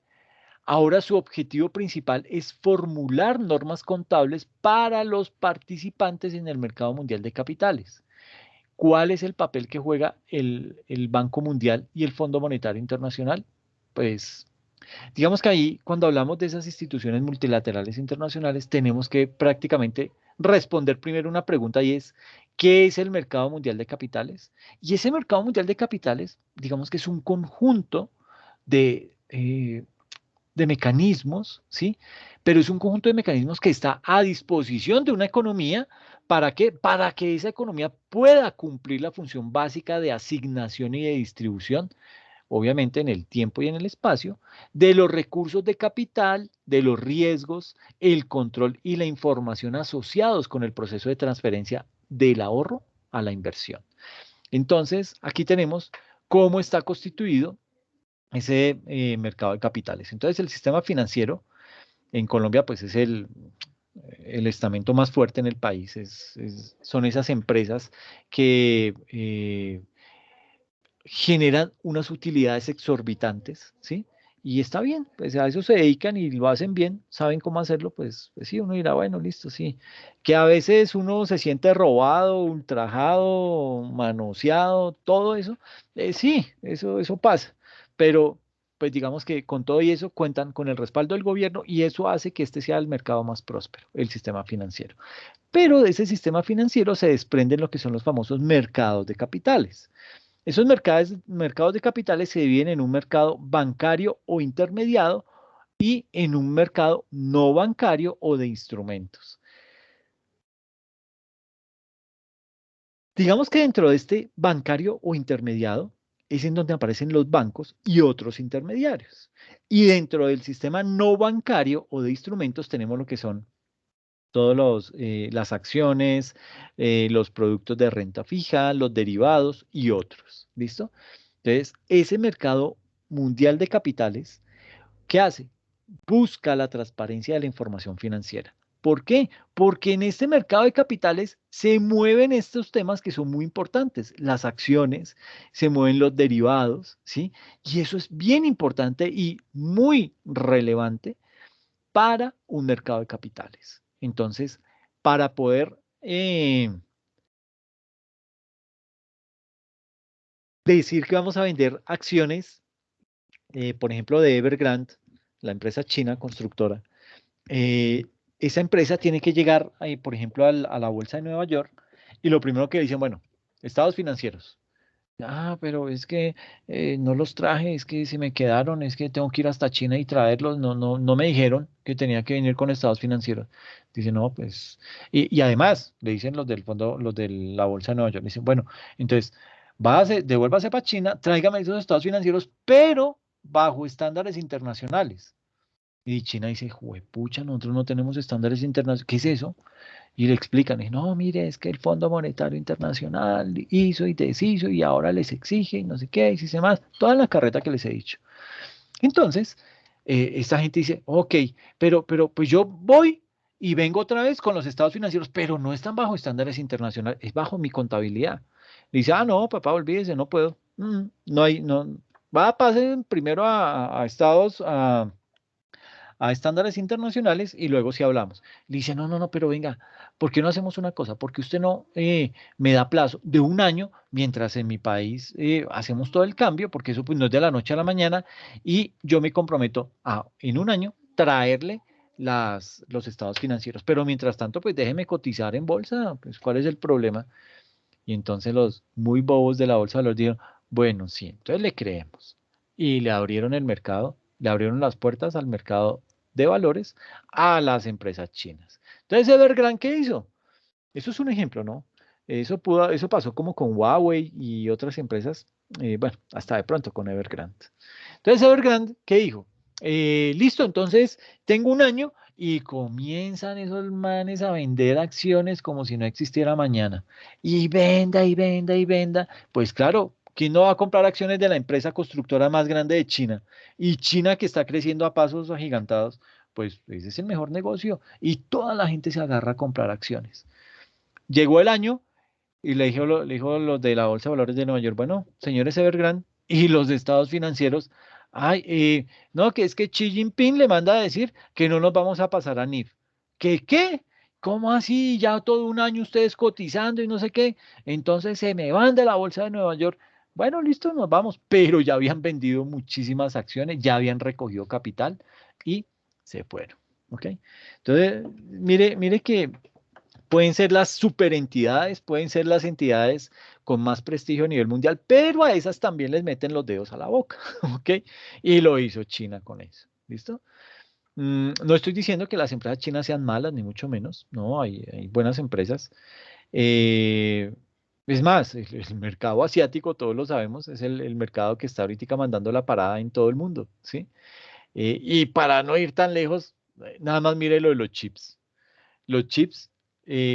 Ahora su objetivo principal es formular normas contables para los participantes en el mercado mundial de capitales. ¿Cuál es el papel que juega el Banco Mundial y el Fondo Monetario Internacional? Pues digamos que ahí, cuando hablamos de esas instituciones multilaterales internacionales, tenemos que prácticamente responder primero una pregunta y es, ¿qué es el mercado mundial de capitales? Y ese mercado mundial de capitales, digamos que es un conjunto de mecanismos, ¿sí? Pero es un conjunto de mecanismos que está a disposición de una economía. ¿Para qué? Para que esa economía pueda cumplir la función básica de asignación y de distribución, obviamente en el tiempo y en el espacio, de los recursos de capital, de los riesgos, el control y la información asociados con el proceso de transferencia del ahorro a la inversión. Entonces, aquí tenemos cómo está constituido ese mercado de capitales. Entonces, el sistema financiero en Colombia, pues es el estamento más fuerte en el país. Son esas empresas que generan unas utilidades exorbitantes, ¿sí? Y está bien, pues a eso se dedican y lo hacen bien, saben cómo hacerlo, pues sí, uno dirá, bueno, listo, sí. Que a veces uno se siente robado, ultrajado, manoseado, todo eso, sí, eso pasa, pero pues digamos que con todo y eso cuentan con el respaldo del gobierno y eso hace que este sea el mercado más próspero, el sistema financiero. Pero de ese sistema financiero se desprenden lo que son los famosos mercados de capitales. Esos mercados de capitales se dividen en un mercado bancario o intermediado y en un mercado no bancario o de instrumentos. Digamos que dentro de este bancario o intermediado es en donde aparecen los bancos y otros intermediarios. Y dentro del sistema no bancario o de instrumentos tenemos lo que son las acciones, los productos de renta fija, los derivados y otros. ¿Listo? Entonces, ese mercado mundial de capitales, ¿qué hace? Busca la transparencia de la información financiera. ¿Por qué? Porque en este mercado de capitales se mueven estos temas que son muy importantes, las acciones, se mueven los derivados, ¿sí? Y eso es bien importante y muy relevante para un mercado de capitales. Entonces, para poder decir que vamos a vender acciones, por ejemplo, de Evergrande, la empresa china constructora, eh, esa empresa tiene que llegar, por ejemplo, a la bolsa de Nueva York y lo primero que dicen, bueno, estados financieros. Ah, pero es que no los traje, es que se me quedaron, es que tengo que ir hasta China y traerlos. No, no, no me dijeron que tenía que venir con estados financieros. Dice, no, pues. Y además, le dicen los del fondo, los de la bolsa de Nueva York, le dicen, bueno, entonces, devuélvase para China, tráigame esos estados financieros, pero bajo estándares internacionales. Y China dice, pucha, nosotros no tenemos estándares internacionales. ¿Qué es eso? Y le explican, y no, mire, es que el Fondo Monetario Internacional hizo y deshizo y ahora les exige y no sé qué, y si se más, toda la carreta que les he dicho. Entonces, esta gente dice, ok, pero pues yo voy y vengo otra vez con los estados financieros, pero no están bajo estándares internacionales, es bajo mi contabilidad. Dice, ah, no, papá, olvídese, no puedo. No hay, no, va a pasar primero a estados, a estándares internacionales y luego sí hablamos. Le dice, no, no, no, pero venga, ¿por qué no hacemos una cosa? Porque usted no me da plazo de un año, mientras en mi país hacemos todo el cambio, porque eso pues no es de la noche a la mañana, y yo me comprometo a en un año traerle los estados financieros. Pero mientras tanto, pues déjeme cotizar en bolsa, pues ¿cuál es el problema? Y entonces los muy bobos de la bolsa los dijeron, bueno, sí, entonces le creemos. Y le abrieron el mercado, le abrieron las puertas al mercado de valores a las empresas chinas. Entonces, Evergrande, ¿qué hizo? Eso es un ejemplo, ¿no? Eso pasó como con Huawei y otras empresas, bueno, hasta de pronto con Evergrande. Entonces, Evergrande, ¿qué dijo? Listo, entonces tengo un año y comienzan esos manes a vender acciones como si no existiera mañana. Y venda y venda y venda. Pues claro, ¿quién no va a comprar acciones de la empresa constructora más grande de China? Y China que está creciendo a pasos agigantados, pues ese es el mejor negocio. Y toda la gente se agarra a comprar acciones. Llegó el año y le dijo los de la Bolsa de Valores de Nueva York, bueno, señores Evergrande y los de estados financieros, ay, no, que es que Xi Jinping le manda a decir que no nos vamos a pasar a NIF. ¿Qué qué? ¿Cómo así? Ya todo un año ustedes cotizando y no sé qué. Entonces se me van de la Bolsa de Nueva York. Bueno, listo, nos vamos, pero ya habían vendido muchísimas acciones, ya habían recogido capital y se fueron. ¿Ok? Entonces, mire que pueden ser las superentidades, pueden ser las entidades con más prestigio a nivel mundial, pero a esas también les meten los dedos a la boca, ¿ok? Y lo hizo China con eso, ¿listo? No estoy diciendo que las empresas chinas sean malas, ni mucho menos, no, hay buenas empresas. Eh, es más, el mercado asiático, todos lo sabemos, es el mercado que está ahorita mandando la parada en todo el mundo, ¿sí? Y para no ir tan lejos, nada más mire lo de los chips. Los chips,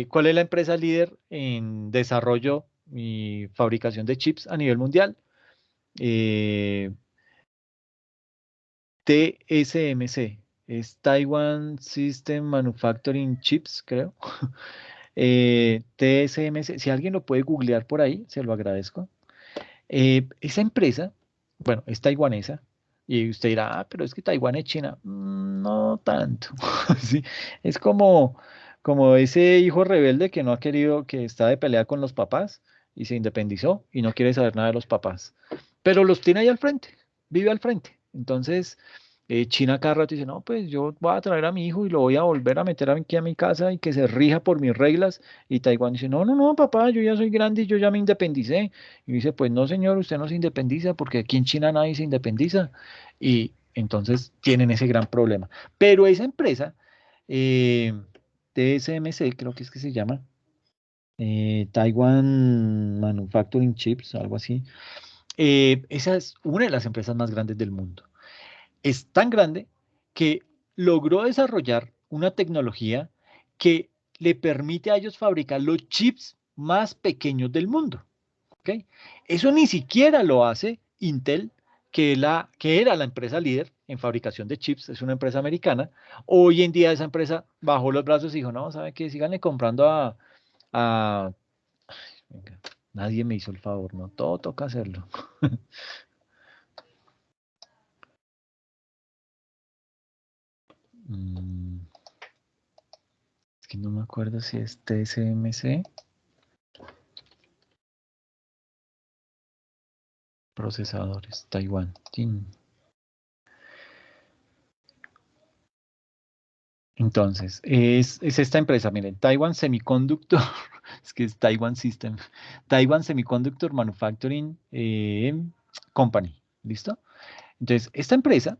¿cuál es la empresa líder en desarrollo y fabricación de chips a nivel mundial? Eh, TSMC, es Taiwan System Manufacturing Chips, creo. TSMC, si alguien lo puede googlear por ahí, se lo agradezco. Esa empresa, bueno, es taiwanesa, y usted dirá, ah, pero es que Taiwán es China. No tanto. Sí, es como ese hijo rebelde que no ha querido, que está de pelea con los papás y se independizó y no quiere saber nada de los papás. Pero los tiene ahí al frente, vive al frente. Entonces, China cada rato dice, no, pues yo voy a traer a mi hijo y lo voy a volver a meter aquí a mi casa y que se rija por mis reglas. Y Taiwán dice, no, no, no, papá, yo ya soy grande y yo ya me independicé. Y dice, pues no, señor, usted no se independiza porque aquí en China nadie se independiza. Y entonces tienen ese gran problema. Pero esa empresa, eh, TSMC, creo que es que se llama, Taiwan Manufacturing Chips, algo así. Esa es una de las empresas más grandes del mundo. Es tan grande que logró desarrollar una tecnología que le permite a ellos fabricar los chips más pequeños del mundo. ¿Ok? Eso ni siquiera lo hace Intel, que era la empresa líder en fabricación de chips, es una empresa americana. Hoy en día esa empresa bajó los brazos y dijo, no, ¿sabe qué? Síganle comprando a... Venga, nadie me hizo el favor, ¿no? Todo toca hacerlo. Mm, es que no me acuerdo si es TSMC, procesadores, Taiwán. Tin. Entonces, es esta empresa, miren, Taiwan Semiconductor, es que es Taiwan System, Taiwan Semiconductor Manufacturing Company, ¿listo? Entonces, esta empresa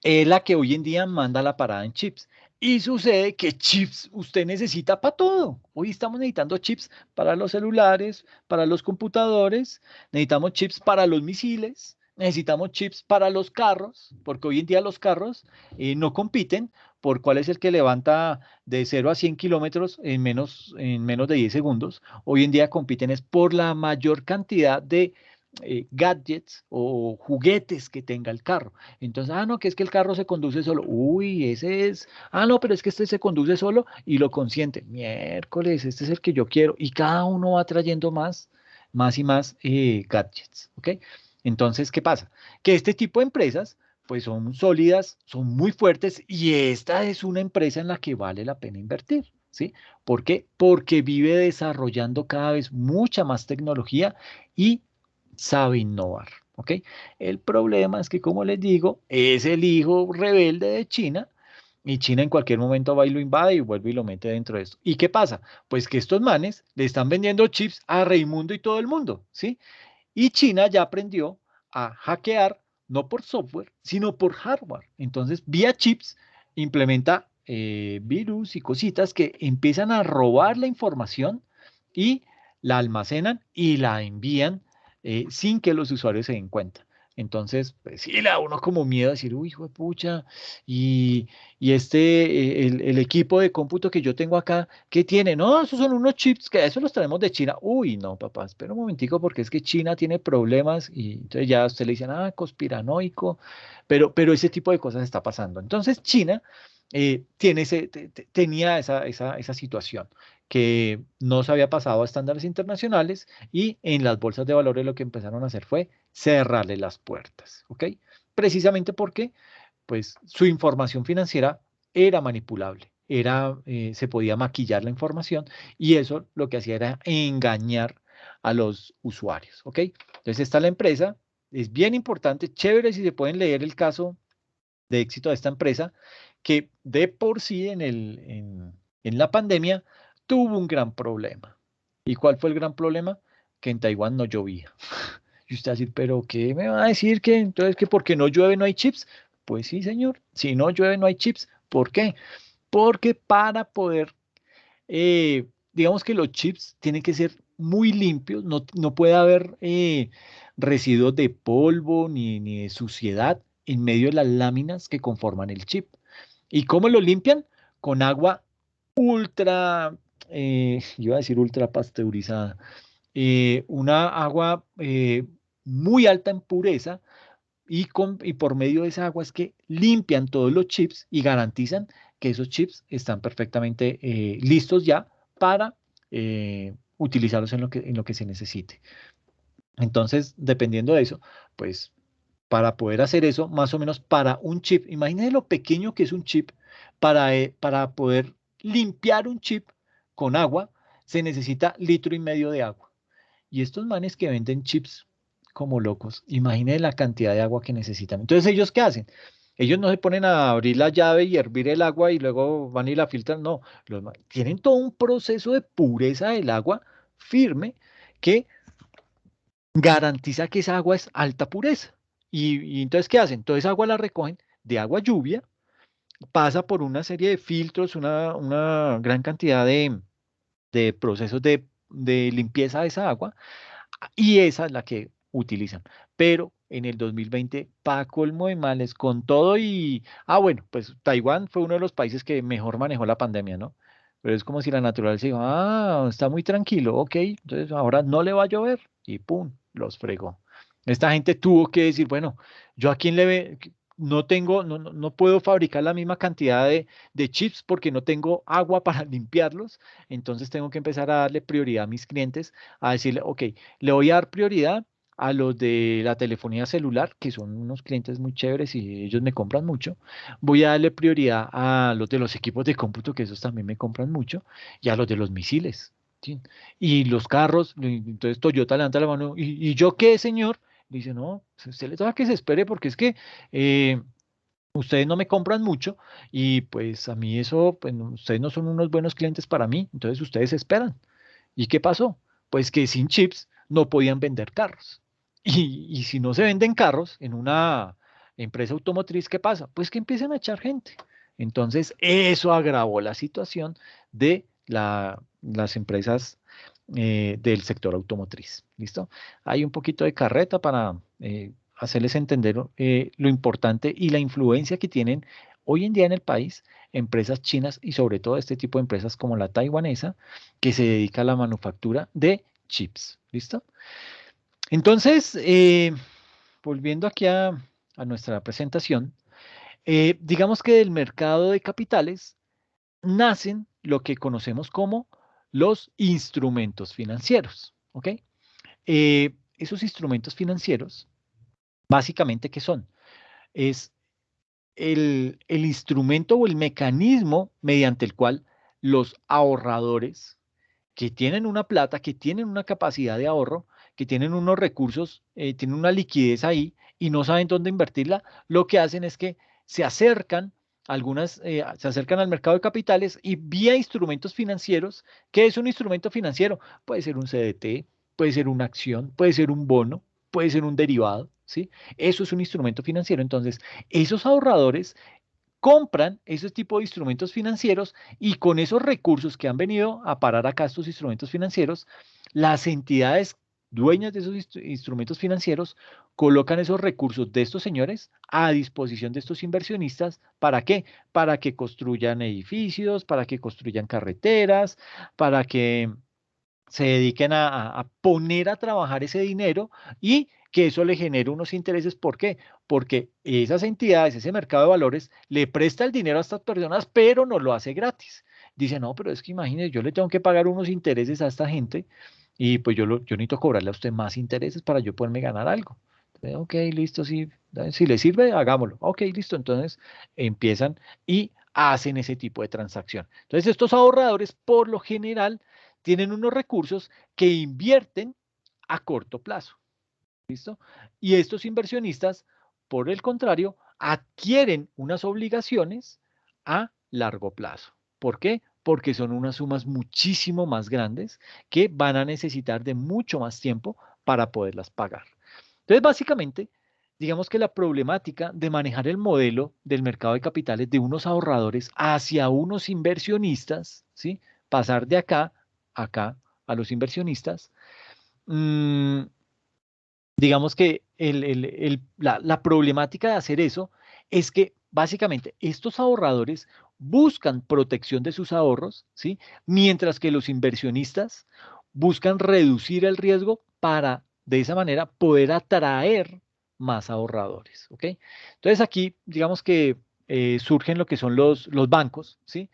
es la que hoy en día manda la parada en chips. Y sucede que chips usted necesita para todo. Hoy estamos necesitando chips para los celulares, para los computadores, necesitamos chips para los misiles, necesitamos chips para los carros, porque hoy en día los carros no compiten por cuál es el que levanta de 0 a 100 kilómetros en menos de 10 segundos. Hoy en día compiten es por la mayor cantidad de gadgets o juguetes que tenga el carro. Entonces, no, que es que el carro se conduce solo. Uy, ese es. No, pero es que este se conduce solo y lo consiente. Miércoles, este es el que yo quiero. Y cada uno va trayendo más y más gadgets, ¿ok? Entonces, ¿qué pasa? Que este tipo de empresas, pues son sólidas, son muy fuertes y esta es una empresa en la que vale la pena invertir, ¿sí? ¿Por qué? Porque vive desarrollando cada vez mucha más tecnología y sabe innovar, ¿ok? El problema es que, como les digo, es el hijo rebelde de China y China en cualquier momento va y lo invade y vuelve y lo mete dentro de esto. ¿Y qué pasa? Pues que estos manes le están vendiendo chips a Raimundo y todo el mundo, ¿sí? Y China ya aprendió a hackear no por software, sino por hardware. Entonces, vía chips, implementa virus y cositas que empiezan a robar la información y la almacenan y la envían sin que los usuarios se den cuenta. Entonces, pues sí, le da a uno como miedo a decir, uy, hijo de pucha, y, el equipo de cómputo que yo tengo acá, ¿qué tiene? No, esos son unos chips que eso los traemos de China. Uy, no, papá, espera un momentico porque es que China tiene problemas y entonces ya usted le dicen, conspiranoico, pero ese tipo de cosas está pasando. Entonces, China tenía esa situación que no se había pasado a estándares internacionales y en las bolsas de valores lo que empezaron a hacer fue cerrarle las puertas, ¿ok? Precisamente porque, pues, su información financiera era manipulable, se podía maquillar la información y eso lo que hacía era engañar a los usuarios, ¿ok? Entonces está la empresa, es bien importante, chévere si se pueden leer el caso de éxito de esta empresa, que de por sí en la pandemia tuvo un gran problema. ¿Y cuál fue el gran problema? Que en Taiwán no llovía. Y usted va a decir, pero ¿qué me va a decir que entonces que porque no llueve no hay chips? Pues sí, señor, si no llueve no hay chips. ¿Por qué? Porque para poder, digamos que los chips tienen que ser muy limpios, no puede haber residuos de polvo ni de suciedad en medio de las láminas que conforman el chip. ¿Y cómo lo limpian? Con agua ultra, iba a decir ultra pasteurizada, una agua muy alta en pureza y por medio de esa agua es que limpian todos los chips y garantizan que esos chips están perfectamente listos ya para utilizarlos en lo que se necesite. Entonces, dependiendo de eso, pues para poder hacer eso, más o menos para un chip, imagínense lo pequeño que es un chip, para poder limpiar un chip con agua, se necesita 1,5 litros de agua. Y estos manes que venden chips como locos, imagínense la cantidad de agua que necesitan. Entonces, ¿ellos qué hacen? Ellos no se ponen a abrir la llave y hervir el agua y luego van y la filtran, no, tienen todo un proceso de pureza del agua firme que garantiza que esa agua es alta pureza. Y entonces, ¿qué hacen? Toda esa agua la recogen de agua lluvia, pasa por una serie de filtros, una gran cantidad de procesos de limpieza de esa agua, y esa es la que utilizan. Pero en el 2020, pa' colmo de males, con todo bueno, pues Taiwán fue uno de los países que mejor manejó la pandemia, ¿no? Pero es como si la naturaleza dijo, está muy tranquilo, ok, entonces ahora no le va a llover y pum, los fregó. Esta gente tuvo que decir, bueno, yo a quién le ve, no tengo, no puedo fabricar la misma cantidad de chips porque no tengo agua para limpiarlos, entonces tengo que empezar a darle prioridad a mis clientes, a decirle, ok, le voy a dar prioridad a los de la telefonía celular, que son unos clientes muy chéveres y ellos me compran mucho. Voy a darle prioridad a los de los equipos de cómputo, que esos también me compran mucho, y a los de los misiles. ¿Sí? Y los carros, entonces Toyota levanta la mano, ¿y yo qué, señor? Dice, no, usted le toca que se espere porque es que eh, ustedes no me compran mucho y pues a mí eso, pues ustedes no son unos buenos clientes para mí, entonces ustedes esperan. ¿Y qué pasó? Pues que sin chips no podían vender carros. Y si no se venden carros en una empresa automotriz, ¿qué pasa? Pues que empiezan a echar gente. Entonces, eso agravó la situación de las empresas del sector automotriz. ¿Listo? Hay un poquito de carreta para hacerles entender lo importante y la influencia que tienen hoy en día en el país empresas chinas y sobre todo este tipo de empresas como la taiwanesa que se dedica a la manufactura de chips. ¿Listo? Entonces, volviendo aquí a nuestra presentación, digamos que del mercado de capitales nacen lo que conocemos como los instrumentos financieros, ¿ok? Esos instrumentos financieros, básicamente, ¿qué son? Es el instrumento o el mecanismo mediante el cual los ahorradores que tienen una plata, que tienen una capacidad de ahorro, que tienen unos recursos, tienen una liquidez ahí y no saben dónde invertirla, lo que hacen es que se acercan, se acercan al mercado de capitales y vía instrumentos financieros. ¿Qué es un instrumento financiero? Puede ser un CDT, puede ser una acción, puede ser un bono, puede ser un derivado, ¿sí? Eso es un instrumento financiero. Entonces, esos ahorradores compran ese tipo de instrumentos financieros y con esos recursos que han venido a parar acá estos instrumentos financieros, las entidades dueñas de esos instrumentos financieros colocan esos recursos de estos señores a disposición de estos inversionistas. ¿Para qué? Para que construyan edificios, para que construyan carreteras, para que se dediquen a poner a trabajar ese dinero y que eso le genere unos intereses. ¿Por qué? Porque esas entidades, ese mercado de valores, le presta el dinero a estas personas, pero no lo hace gratis. Dice, no, pero es que imagínese, yo le tengo que pagar unos intereses a esta gente y pues yo necesito cobrarle a usted más intereses para yo poderme ganar algo. Entonces, ok, listo, sí, si le sirve, hagámoslo. Ok, listo, entonces empiezan y hacen ese tipo de transacción. Entonces, estos ahorradores, por lo general, tienen unos recursos que invierten a corto plazo. ¿Listo? Y estos inversionistas, por el contrario, adquieren unas obligaciones a largo plazo. ¿Por qué? Porque son unas sumas muchísimo más grandes que van a necesitar de mucho más tiempo para poderlas pagar. Entonces, básicamente, digamos que la problemática de manejar el modelo del mercado de capitales de unos ahorradores hacia unos inversionistas, ¿sí? Pasar de acá, a los inversionistas, mm, digamos que la problemática de hacer eso es que básicamente estos ahorradores buscan protección de sus ahorros, ¿sí? Mientras que los inversionistas buscan reducir el riesgo para de esa manera poder atraer más ahorradores, ¿ok? Entonces aquí, digamos que surgen lo que son los bancos, ¿sí?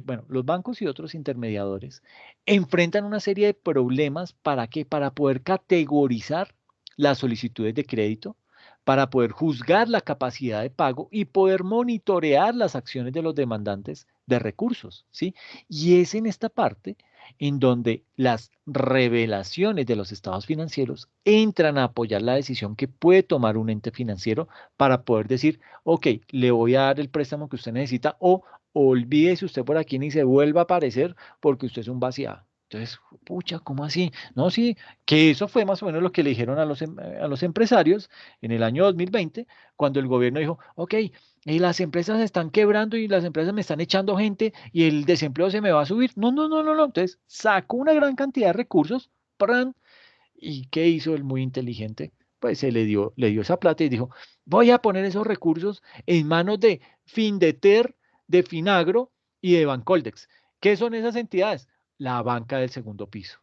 Bueno, los bancos y otros intermediadores enfrentan una serie de problemas. ¿Para qué? Para poder categorizar las solicitudes de crédito, para poder juzgar la capacidad de pago y poder monitorear las acciones de los demandantes de recursos, ¿sí? Y es en esta parte en donde las revelaciones de los estados financieros entran a apoyar la decisión que puede tomar un ente financiero para poder decir, ok, le voy a dar el préstamo que usted necesita o olvídese usted por aquí ni se vuelva a aparecer porque usted es un vaciado. Entonces, pucha, ¿cómo así? No, sí, que eso fue más o menos lo que le dijeron a los empresarios en el año 2020, cuando el gobierno dijo, ok, las empresas se están quebrando y las empresas me están echando gente y el desempleo se me va a subir. No, no, no, no, no. Entonces sacó una gran cantidad de recursos, ¡pran! ¿Y qué hizo el muy inteligente? Pues le dio esa plata y dijo, voy a poner esos recursos en manos de Findeter, de Finagro y de Bancoldex. ¿Qué son esas entidades? La banca del segundo piso.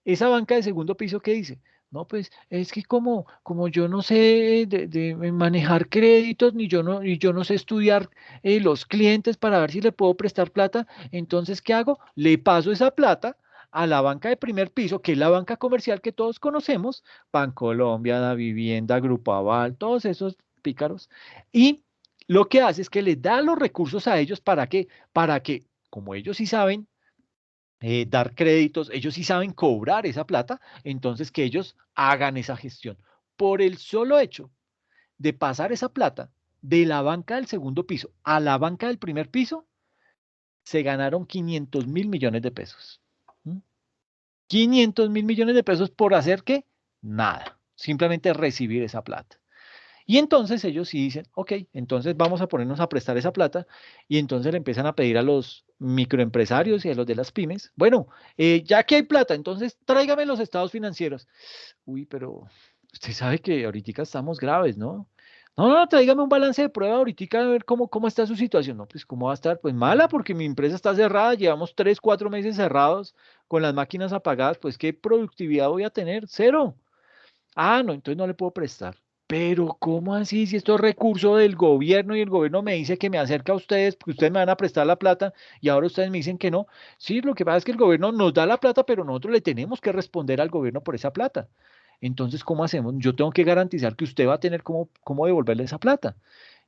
Esa banca de segundo piso, ¿qué dice? No, pues es que como yo no sé de manejar créditos, ni yo no sé estudiar los clientes para ver si le puedo prestar plata, entonces, ¿qué hago? Le paso esa plata a la banca de primer piso, que es la banca comercial que todos conocemos, Bancolombia, Da Vivienda, Grupo Aval, todos esos pícaros, y lo que hace es que les da los recursos a ellos. ¿Para qué? Para que, como ellos sí saben dar créditos, ellos sí saben cobrar esa plata, entonces que ellos hagan esa gestión. Por el solo hecho de pasar esa plata de la banca del segundo piso a la banca del primer piso, se ganaron 500.000 millones de pesos. ¿Mm? 500.000 millones de pesos por hacer qué? Nada, simplemente recibir esa plata. Y entonces ellos sí dicen, ok, entonces vamos a ponernos a prestar esa plata y entonces le empiezan a pedir a los microempresarios y a los de las pymes, bueno, ya que hay plata, entonces tráigame los estados financieros. Uy, pero usted sabe que ahorita estamos graves, ¿no? No, no, tráigame un balance de prueba ahorita a ver cómo está su situación. No, pues cómo va a estar, pues mala porque mi empresa está cerrada, llevamos 3, 4 meses cerrados con las máquinas apagadas, pues qué productividad voy a tener, cero. Ah, no, entonces no le puedo prestar. Pero ¿cómo así? Si esto es recurso del gobierno y el gobierno me dice que me acerca a ustedes porque ustedes me van a prestar la plata y ahora ustedes me dicen que no. Sí, lo que pasa es que el gobierno nos da la plata, pero nosotros le tenemos que responder al gobierno por esa plata. Entonces, ¿cómo hacemos? Yo tengo que garantizar que usted va a tener cómo devolverle esa plata.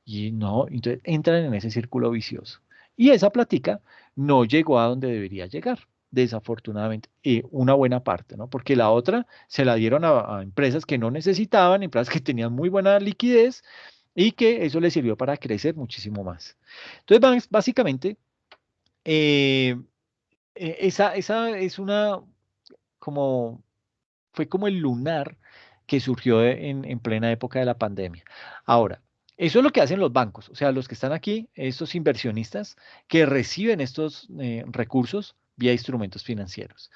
Y no, entonces entran en ese círculo vicioso. Y esa plática no llegó a donde debería llegar, desafortunadamente, una buena parte, ¿no? Porque la otra se la dieron a empresas que no necesitaban, empresas que tenían muy buena liquidez y que eso les sirvió para crecer muchísimo más. Entonces, básicamente, eh, esa es como, fue como el lunar que surgió en plena época de la pandemia. Ahora, eso es lo que hacen los bancos, o sea, los que están aquí, estos inversionistas que reciben estos recursos vía instrumentos financieros.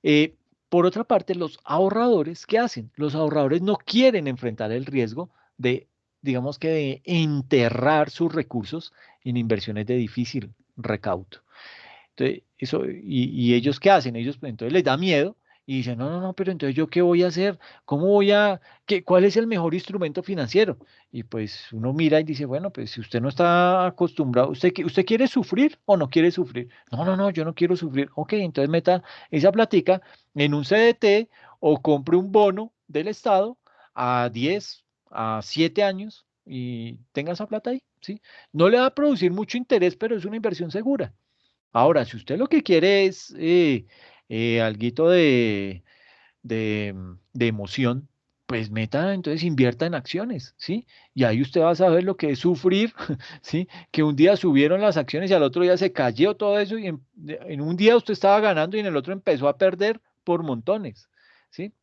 Eh, por otra parte, los ahorradores, ¿qué hacen? Los ahorradores no quieren enfrentar el riesgo de, digamos que, de enterrar sus recursos en inversiones de difícil recaudo. Entonces, y ellos qué hacen? Ellos, pues, entonces les da miedo y dicen, no, no, no, pero entonces ¿yo qué voy a hacer? ¿Cómo cuál es el mejor instrumento financiero? Y pues uno mira y dice, bueno, pues si usted no está acostumbrado, ¿usted quiere sufrir o no quiere sufrir? No, no, no, yo no quiero sufrir. Ok, entonces meta esa platica en un CDT o compre un bono del Estado a 10 a 7 años y tenga esa plata ahí, ¿sí? No le va a producir mucho interés, pero es una inversión segura. Ahora, si usted lo que quiere es alguito de emoción, pues meta, entonces invierta en acciones, ¿sí? Y ahí usted va a saber lo que es sufrir, ¿sí? Que un día subieron las acciones y al otro día se cayó todo eso y en un día usted estaba ganando y en el otro empezó a perder por montones, ¿sí?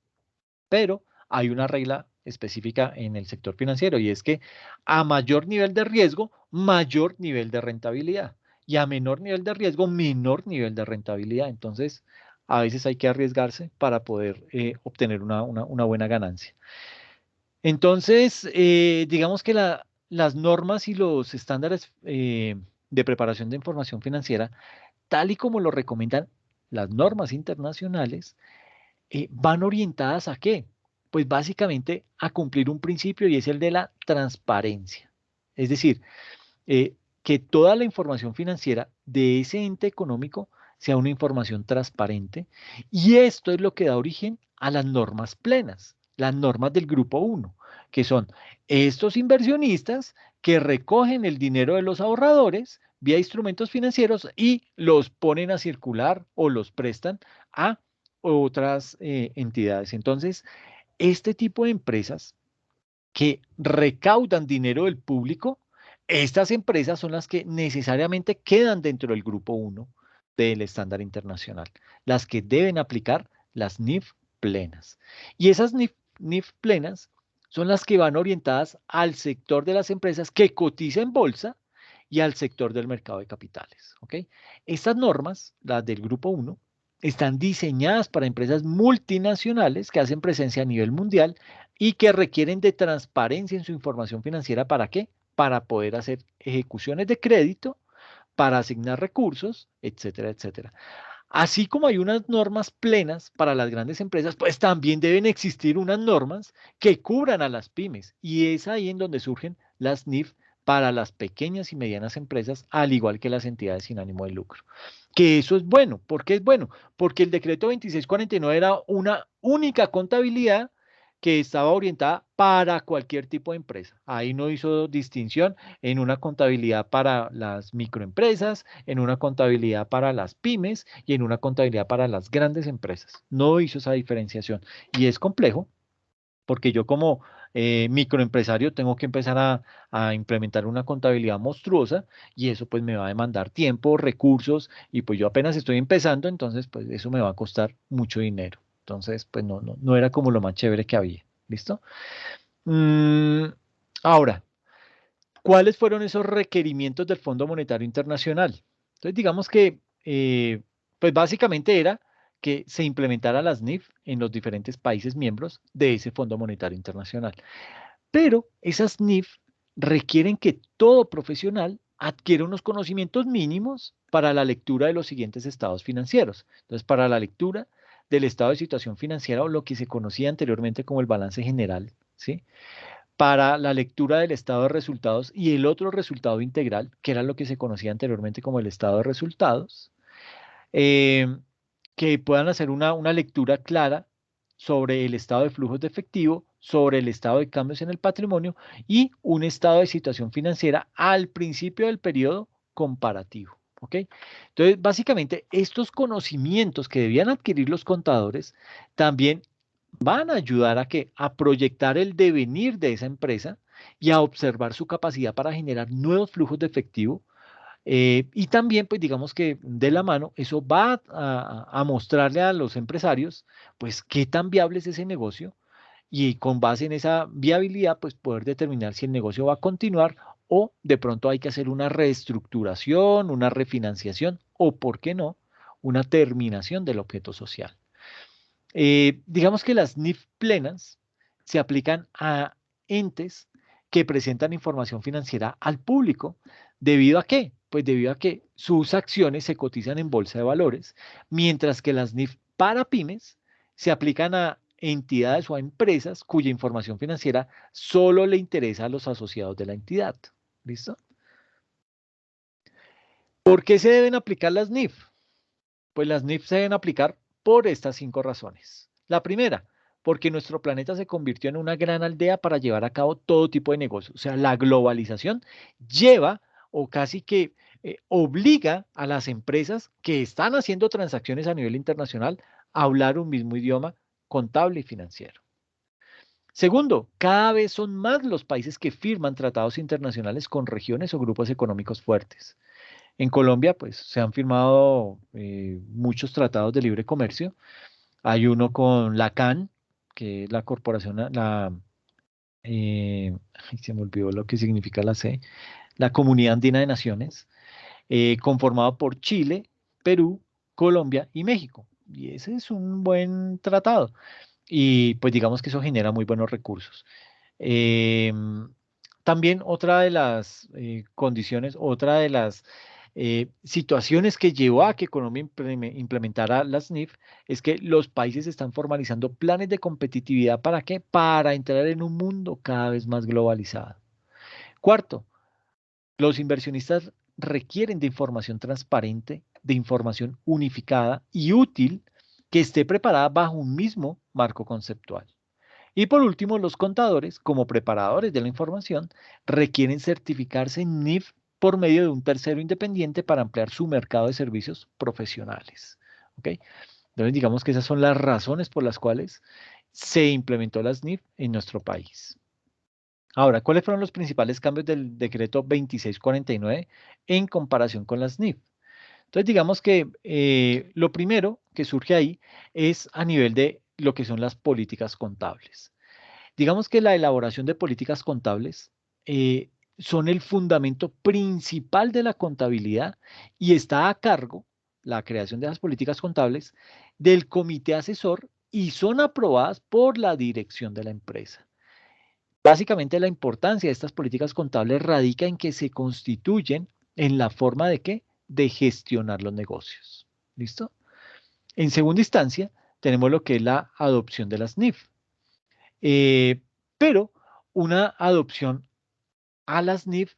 Pero hay una regla específica en el sector financiero y es que a mayor nivel de riesgo, mayor nivel de rentabilidad. Y a menor nivel de riesgo, menor nivel de rentabilidad. Entonces, a veces hay que arriesgarse para poder obtener una buena ganancia. Entonces, digamos que las normas y los estándares de preparación de información financiera, tal y como lo recomiendan las normas internacionales, van orientadas ¿a qué? Pues básicamente a cumplir un principio y es el de la transparencia. Es decir, que toda la información financiera de ese ente económico sea una información transparente y esto es lo que da origen a las normas plenas, las normas del grupo uno, que son estos inversionistas que recogen el dinero de los ahorradores vía instrumentos financieros y los ponen a circular o los prestan a otras entidades. Entonces, este tipo de empresas que recaudan dinero del público, estas empresas son las que necesariamente quedan dentro del grupo uno del estándar internacional, las que deben aplicar las NIF plenas. Y esas NIF plenas son las que van orientadas al sector de las empresas que cotiza en bolsa y al sector del mercado de capitales. ¿Ok? Estas normas, las del grupo uno, están diseñadas para empresas multinacionales que hacen presencia a nivel mundial y que requieren de transparencia en su información financiera. ¿Para qué? Para poder hacer ejecuciones de crédito, para asignar recursos, etcétera, etcétera. Así como hay unas normas plenas para las grandes empresas, pues también deben existir unas normas que cubran a las pymes. Y es ahí en donde surgen las NIF para las pequeñas y medianas empresas, al igual que las entidades sin ánimo de lucro. Que eso es bueno. ¿Por qué es bueno? Porque el decreto 2649 era una única contabilidad que estaba orientada para cualquier tipo de empresa. Ahí no hizo distinción en una contabilidad para las microempresas, en una contabilidad para las pymes y en una contabilidad para las grandes empresas. No hizo esa diferenciación. Y es complejo porque yo como microempresario tengo que empezar a implementar una contabilidad monstruosa y eso pues me va a demandar tiempo, recursos y pues yo apenas estoy empezando, entonces pues eso me va a costar mucho dinero. Entonces pues no era como lo más chévere que había. ¿Listo? Mm, ahora, ¿cuáles fueron esos requerimientos del Fondo Monetario Internacional? Entonces, digamos que, pues básicamente era que se implementara las NIF en los diferentes países miembros de ese Fondo Monetario Internacional. Pero esas NIF requieren que todo profesional adquiera unos conocimientos mínimos para la lectura de los siguientes estados financieros. Entonces, para la lectura del estado de situación financiera o lo que se conocía anteriormente como el balance general, ¿sí? Para la lectura del estado de resultados y el otro resultado integral, que era lo que se conocía anteriormente como el estado de resultados, eh, que puedan hacer una lectura clara sobre el estado de flujos de efectivo, sobre el estado de cambios en el patrimonio y un estado de situación financiera al principio del periodo comparativo. ¿Ok? Entonces, básicamente, estos conocimientos que debían adquirir los contadores también van a ayudar a que a proyectar el devenir de esa empresa y a observar su capacidad para generar nuevos flujos de efectivo. Y también, pues digamos que de la mano, eso va a mostrarle a los empresarios, pues qué tan viable es ese negocio y con base en esa viabilidad, pues poder determinar si el negocio va a continuar o de pronto hay que hacer una reestructuración, una refinanciación o, ¿por qué no?, una terminación del objeto social. Digamos que las NIF plenas se aplican a entes que presentan información financiera al público. ¿Debido a qué? Pues debido a que sus acciones se cotizan en bolsa de valores, mientras que las NIF para pymes se aplican a entidades o a empresas cuya información financiera solo le interesa a los asociados de la entidad. ¿Listo? ¿Por qué se deben aplicar las NIF? Pues las NIF se deben aplicar por estas 5 razones. La primera, porque nuestro planeta se convirtió en una gran aldea para llevar a cabo todo tipo de negocios. O sea, la globalización lleva o casi que obliga a las empresas que están haciendo transacciones a nivel internacional a hablar un mismo idioma contable y financiero. Segundo, cada vez son más los países que firman tratados internacionales con regiones o grupos económicos fuertes. En Colombia, pues se han firmado muchos tratados de libre comercio. Hay uno con la CAN, que es la corporación, ay, se me olvidó lo que significa la C, la Comunidad Andina de Naciones, conformado por Chile, Perú, Colombia y México. Y ese es un buen tratado. Y pues digamos que eso genera muy buenos recursos. Em, También otra de las condiciones, otra de las situaciones que llevó a que Colombia implementara las NIF es que los países están formalizando planes de competitividad. ¿Para qué? Para entrar en un mundo cada vez más globalizado. Cuarto, los inversionistas requieren de información transparente, de información unificada y útil que esté preparada bajo un mismo marco conceptual. Y por último, los contadores, como preparadores de la información, requieren certificarse en NIF por medio de un tercero independiente para ampliar su mercado de servicios profesionales. ¿Ok? Entonces, digamos que esas son las razones por las cuales se implementó las NIF en nuestro país. Ahora, ¿cuáles fueron los principales cambios del decreto 2649 en comparación con las NIF? Entonces, digamos que lo primero que surge ahí es a nivel de lo que son las políticas contables. Digamos que la elaboración de políticas contables son el fundamento principal de la contabilidad y está a cargo, la creación de las políticas contables, del comité asesor y son aprobadas por la dirección de la empresa. Básicamente la importancia de estas políticas contables radica en que se constituyen en la forma de qué? De gestionar los negocios. ¿Listo? En segunda instancia, tenemos lo que es la adopción de las NIF. Eh, pero una adopción a las NIF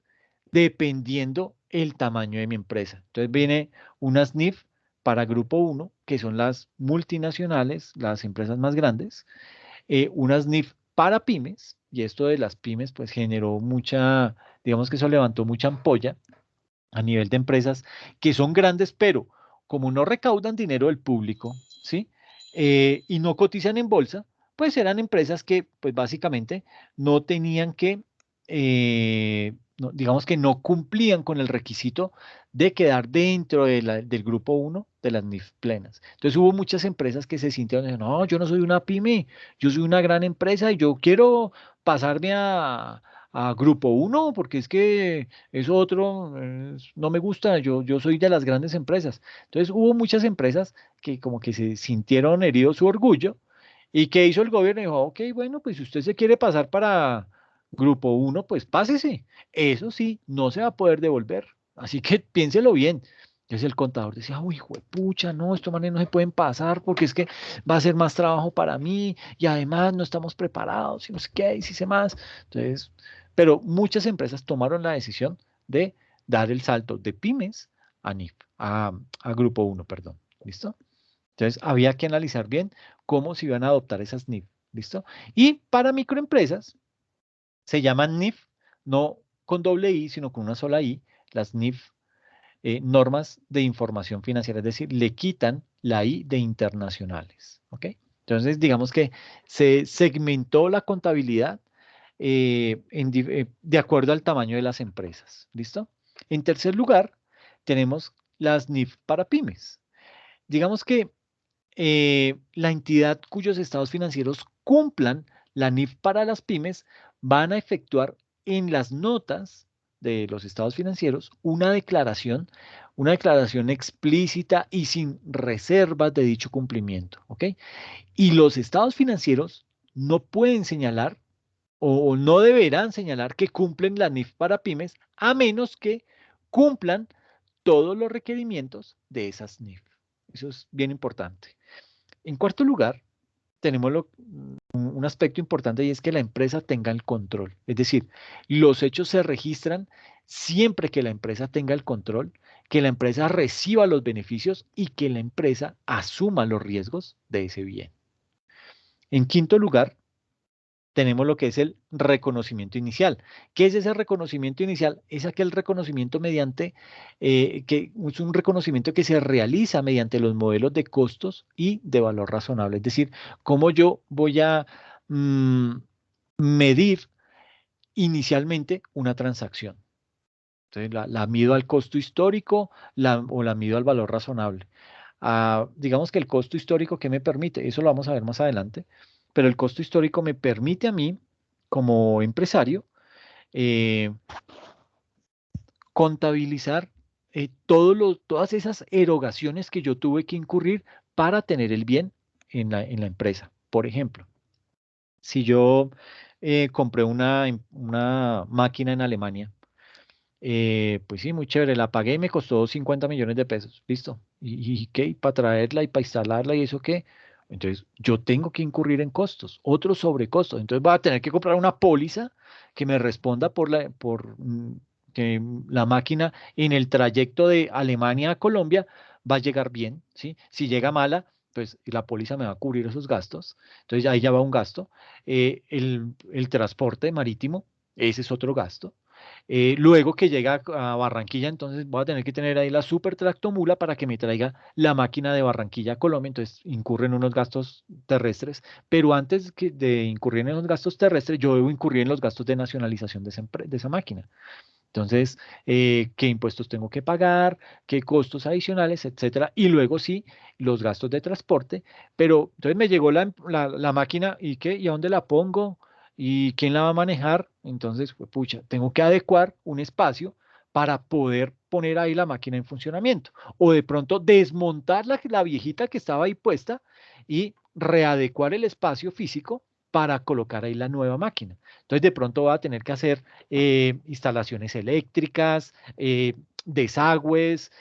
dependiendo el tamaño de mi empresa. Entonces viene unas NIF para grupo 1, que son las multinacionales, las empresas más grandes, unas NIF para pymes, y esto de las pymes pues generó mucha, digamos que eso levantó mucha ampolla a nivel de empresas que son grandes, pero como no recaudan dinero del público, ¿sí? Y no cotizan en bolsa, pues eran empresas que, pues básicamente, no tenían que, digamos que no cumplían con el requisito de quedar dentro del grupo 1 de las NIF plenas. Entonces hubo muchas empresas que se sintieron, no, yo no soy una pyme, yo soy una gran empresa y yo quiero pasarme a grupo 1 porque es que eso otro no me gusta, yo soy de las grandes empresas. Entonces hubo muchas empresas que como que se sintieron heridos su orgullo y que hizo el gobierno, dijo, ok, bueno, pues si usted se quiere pasar para grupo 1 pues pásese. Eso sí, no se va a poder devolver. Así que piénselo bien. Entonces el contador decía, uy, pucha, no, estos manes no se pueden pasar porque es que va a ser más trabajo para mí y además no estamos preparados y no sé qué, y si sé más. Entonces, pero muchas empresas tomaron la decisión de dar el salto de pymes a NIF, a Grupo uno, perdón. ¿Listo? Entonces había que analizar bien cómo se iban a adoptar esas NIF. ¿Listo? Y para microempresas se llaman NIF, no con doble I, sino con una sola I, las NIF, normas de información financiera, es decir, le quitan la I de internacionales. ¿Ok? Entonces, digamos que se segmentó la contabilidad de acuerdo al tamaño de las empresas. ¿Listo? En tercer lugar, tenemos las NIF para pymes. Digamos que la entidad cuyos estados financieros cumplan la NIF para las pymes van a efectuar en las notas de los estados financieros una declaración explícita y sin reservas de dicho cumplimiento, ¿ok? Y los estados financieros no pueden señalar o no deberán señalar que cumplen la NIF para pymes a menos que cumplan todos los requerimientos de esas NIF. Eso es bien importante. En cuarto lugar, tenemos un aspecto importante y es que la empresa tenga el control. Es decir, los hechos se registran siempre que la empresa tenga el control, que la empresa reciba los beneficios y que la empresa asuma los riesgos de ese bien. En quinto lugar, tenemos lo que es el reconocimiento inicial. ¿Qué es ese reconocimiento inicial? Es aquel reconocimiento que es un reconocimiento que se realiza mediante los modelos de costos y de valor razonable. Es decir, cómo yo voy a mm, medir inicialmente una transacción. Entonces, la mido al costo histórico o la mido al valor razonable. Digamos que el costo histórico, ¿qué me permite? Eso lo vamos a ver más adelante, pero el costo histórico me permite a mí, como empresario, eh, contabilizar todas esas erogaciones que yo tuve que incurrir para tener el bien en la empresa. Por ejemplo, si yo compré una máquina en Alemania, pues sí, muy chévere, la pagué y me costó 50 millones de pesos, listo. ¿Y qué? ¿Y para traerla y para instalarla y eso qué? Entonces, yo tengo que incurrir en costos, otros sobrecostos. Entonces, voy a tener que comprar una póliza que me responda por que la máquina en el trayecto de Alemania a Colombia va a llegar bien, ¿sí? Si llega mala, pues la póliza me va a cubrir esos gastos. Entonces, ahí ya va un gasto. El transporte marítimo, ese es otro gasto. Luego que llega a Barranquilla, entonces voy a tener que tener ahí la super tractomula para que me traiga la máquina de Barranquilla a Colombia, entonces incurren unos gastos terrestres, pero antes de incurrir en los gastos terrestres, yo debo incurrir en los gastos de nacionalización de esa máquina. Entonces, qué impuestos tengo que pagar, qué costos adicionales, etcétera. Y luego sí, los gastos de transporte. Pero entonces me llegó la máquina y qué, ¿y a dónde la pongo? ¿Y quién la va a manejar? Entonces, pues, pucha, tengo que adecuar un espacio para poder poner ahí la máquina en funcionamiento. O de pronto desmontar la viejita que estaba ahí puesta y readecuar el espacio físico para colocar ahí la nueva máquina. Entonces, de pronto va a tener que hacer instalaciones eléctricas, desagües,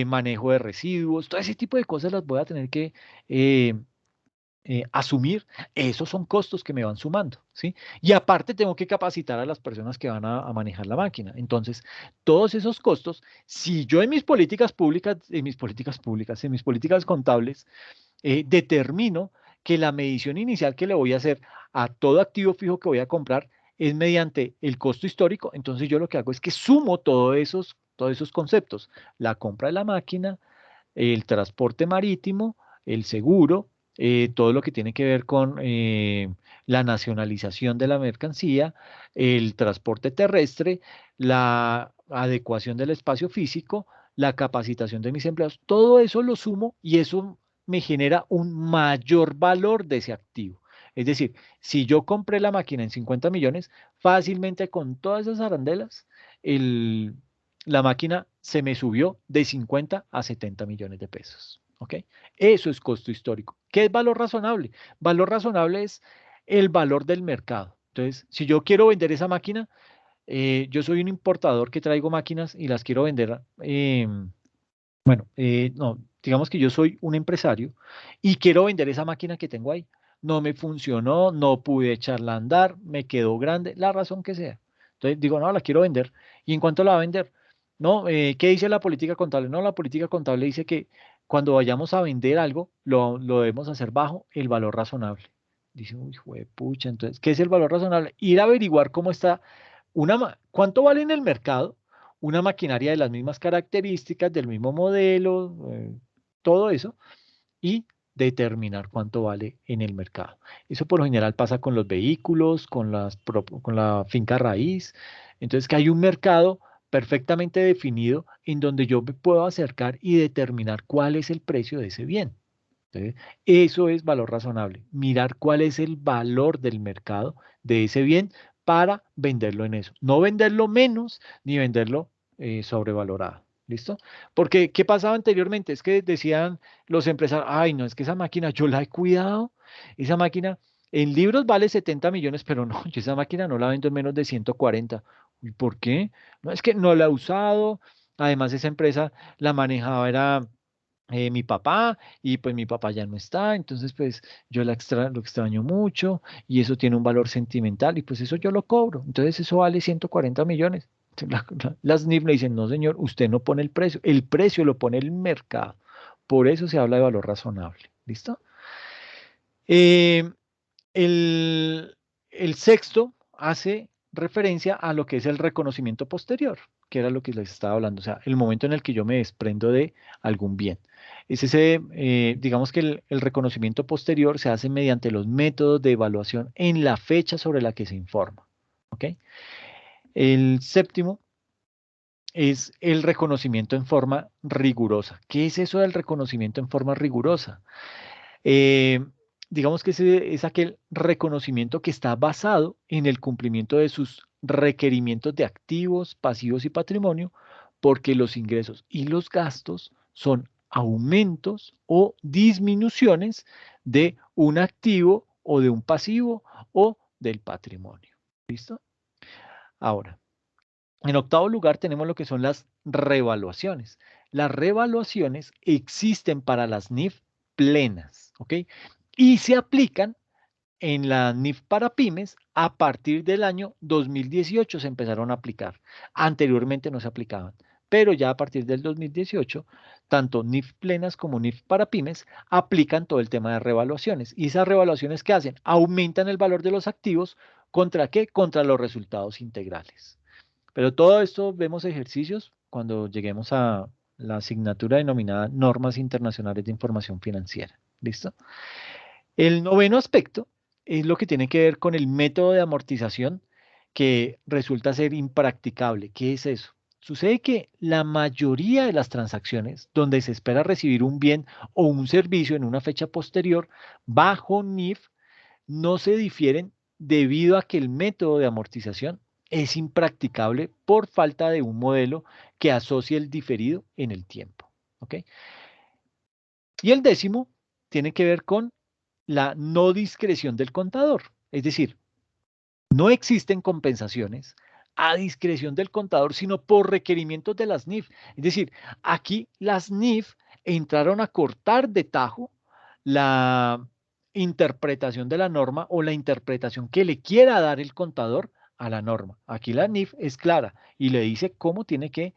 manejo de residuos, todo ese tipo de cosas las voy a tener que eh, asumir. Esos son costos que me van sumando, ¿sí? Y aparte tengo que capacitar a las personas que van a manejar la máquina. Entonces, todos esos costos, si yo en mis políticas contables, determino que la medición inicial que le voy a hacer a todo activo fijo que voy a comprar es mediante el costo histórico. Entonces yo lo que hago es que sumo todos esos conceptos. La compra de la máquina, el transporte marítimo, el seguro, todo lo que tiene que ver con la nacionalización de la mercancía, el transporte terrestre, la adecuación del espacio físico, la capacitación de mis empleados, todo eso lo sumo y eso me genera un mayor valor de ese activo. Es decir, si yo compré la máquina en 50 millones, fácilmente con todas esas arandelas, el, la máquina se me subió de 50 a 70 millones de pesos. ¿Ok? Eso es costo histórico. ¿Qué es valor razonable? Valor razonable es el valor del mercado. Entonces, si yo quiero vender esa máquina, yo soy un importador que traigo máquinas y las quiero vender Bueno, no, digamos que yo soy un empresario y quiero vender esa máquina que tengo ahí. No me funcionó, no pude echarla a andar, me quedó grande, la razón que sea. Entonces digo, no, la quiero vender. ¿Y en cuánto la va a vender? No, ¿qué dice la política contable? No, la política contable dice que cuando vayamos a vender algo, lo debemos hacer bajo el valor razonable. Dice, uy, pucha, entonces, ¿qué es el valor razonable? Ir a averiguar cómo está cuánto vale en el mercado una maquinaria de las mismas características, del mismo modelo, todo eso, y determinar cuánto vale en el mercado. Eso por lo general pasa con los vehículos, con la finca raíz. Entonces, que hay un mercado perfectamente definido en donde yo me puedo acercar y determinar cuál es el precio de ese bien. Entonces, eso es valor razonable, mirar cuál es el valor del mercado de ese bien para venderlo en eso. No venderlo menos ni venderlo sobrevalorado. ¿Listo? Porque, ¿qué pasaba anteriormente? Es que decían los empresarios, ay, no, es que esa máquina yo la he cuidado, esa máquina en libros vale 70 millones, pero no, yo esa máquina no la vendo en menos de 140. ¿Y por qué? No, es que no la he usado, además esa empresa la manejaba, era mi papá, y pues mi papá ya no está, entonces pues yo lo extraño mucho y eso tiene un valor sentimental y pues eso yo lo cobro, entonces eso vale 140 millones. Las NIF le dicen, no señor, usted no pone el precio lo pone el mercado, por eso se habla de valor razonable, ¿listo? Eh, el, el sexto hace referencia a lo que es el reconocimiento posterior, que era lo que les estaba hablando, o sea, el momento en el que yo me desprendo de algún bien. Es ese, digamos que el reconocimiento posterior se hace mediante los métodos de evaluación en la fecha sobre la que se informa. ¿Ok? El séptimo es el reconocimiento en forma rigurosa. ¿Qué es eso del reconocimiento en forma rigurosa? Eh, digamos que ese es aquel reconocimiento que está basado en el cumplimiento de sus requerimientos de activos, pasivos y patrimonio, porque los ingresos y los gastos son aumentos o disminuciones de un activo o de un pasivo o del patrimonio. ¿Listo? Ahora, en octavo lugar tenemos lo que son las revaluaciones. Las revaluaciones existen para las NIF plenas, ¿ok? Y se aplican en la NIF para pymes a partir del año 2018 se empezaron a aplicar. Anteriormente no se aplicaban, pero ya a partir del 2018, tanto NIF plenas como NIF para pymes aplican todo el tema de revaluaciones. ¿Y esas revaluaciones qué hacen? Aumentan el valor de los activos. ¿Contra qué? Contra los resultados integrales. Pero todo esto vemos ejercicios cuando lleguemos a la asignatura denominada Normas Internacionales de Información Financiera. ¿Listo? El noveno aspecto es lo que tiene que ver con el método de amortización que resulta ser impracticable. ¿Qué es eso? Sucede que la mayoría de las transacciones donde se espera recibir un bien o un servicio en una fecha posterior bajo NIF no se difieren debido a que el método de amortización es impracticable por falta de un modelo que asocie el diferido en el tiempo. ¿Ok? Y el décimo tiene que ver con la no discreción del contador. Es decir, no existen compensaciones a discreción del contador, sino por requerimientos de las NIF. Es decir, aquí las NIF entraron a cortar de tajo la interpretación de la norma o la interpretación que le quiera dar el contador a la norma. Aquí la NIF es clara y le dice cómo tiene que,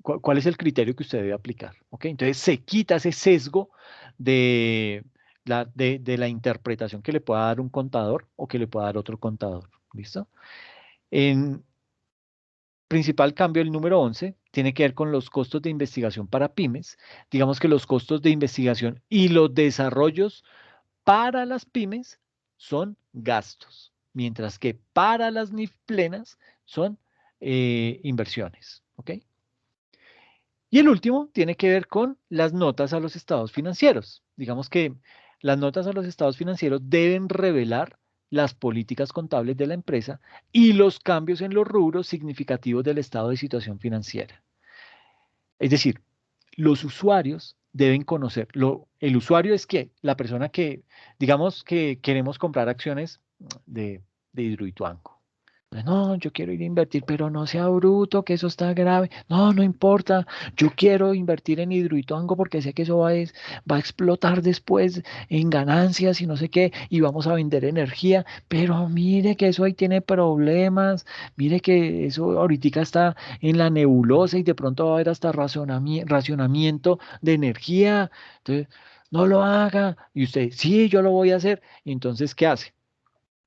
cuál es el criterio que usted debe aplicar. ¿Ok? Entonces se quita ese sesgo de de la interpretación que le pueda dar un contador o que le pueda dar otro contador. ¿Listo? En principal cambio, el número 11 tiene que ver con los costos de investigación para pymes. Digamos que los costos de investigación y los desarrollos para las pymes son gastos, mientras que para las NIF plenas son inversiones. ¿Ok? Y el último tiene que ver con las notas a los estados financieros. Digamos que las notas a los estados financieros deben revelar las políticas contables de la empresa y los cambios en los rubros significativos del estado de situación financiera. Es decir, los usuarios deben conocer, el usuario es que la persona que, digamos que queremos comprar acciones de Hidroituango. No, yo quiero ir a invertir, pero no sea bruto, que eso está grave. No, no importa. Yo quiero invertir en Hidroituango porque sé que eso va a explotar después en ganancias y no sé qué, y vamos a vender energía. Pero mire que eso ahí tiene problemas. Mire que eso ahorita está en la nebulosa y de pronto va a haber hasta racionamiento de energía. Entonces, no lo haga. Y usted, sí, yo lo voy a hacer. Y entonces, ¿qué hace?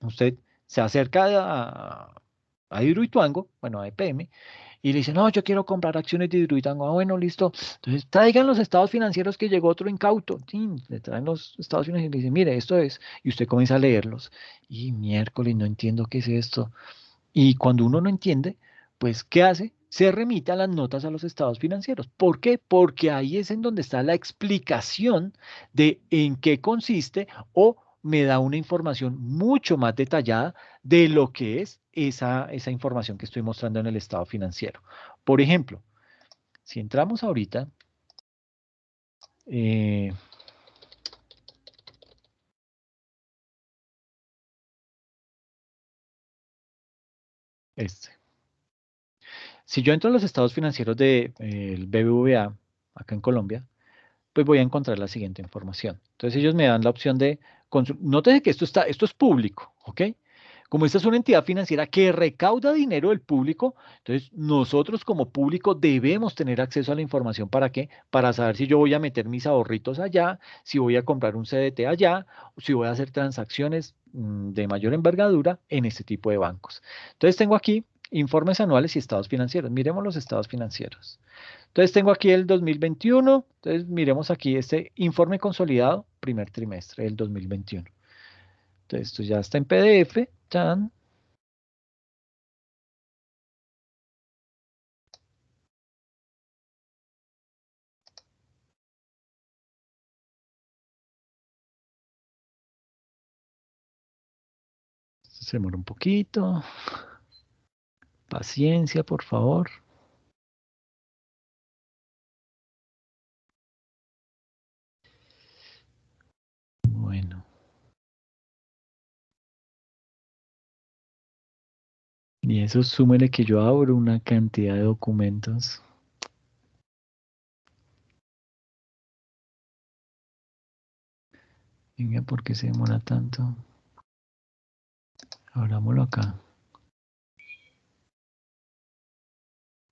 Usted se acerca a Hidroituango, bueno, a EPM, y le dice, no, yo quiero comprar acciones de Hidroituango. Ah, bueno, listo. Entonces, traigan los estados financieros que llegó otro incauto. Tin, le traen los estados financieros y le dice, mire, esto es. Y usted comienza a leerlos. Y miércoles, no entiendo qué es esto. Y cuando uno no entiende, pues, ¿qué hace? Se remite a las notas a los estados financieros. ¿Por qué? Porque ahí es en donde está la explicación de en qué consiste o me da una información mucho más detallada de lo que es esa información que estoy mostrando en el estado financiero. Por ejemplo, si entramos ahorita, eh, este, si yo entro a los estados financieros del BBVA, acá en Colombia, pues voy a encontrar la siguiente información. Entonces ellos me dan la opción de nótese que esto es público, ¿ok? Como esta es una entidad financiera que recauda dinero del público, entonces nosotros como público debemos tener acceso a la información. ¿Para qué? Para saber si yo voy a meter mis ahorritos allá, si voy a comprar un CDT allá, o si voy a hacer transacciones de mayor envergadura en este tipo de bancos. Entonces tengo aquí informes anuales y estados financieros. Miremos los estados financieros. Entonces tengo aquí el 2021. Entonces miremos aquí este informe consolidado, primer trimestre del 2021. Entonces esto ya está en PDF. Tan. Se demora un poquito. Paciencia, por favor. Bueno. Y eso súmele que yo abro una cantidad de documentos. Venga, ¿por qué se demora tanto? Abrámoslo acá.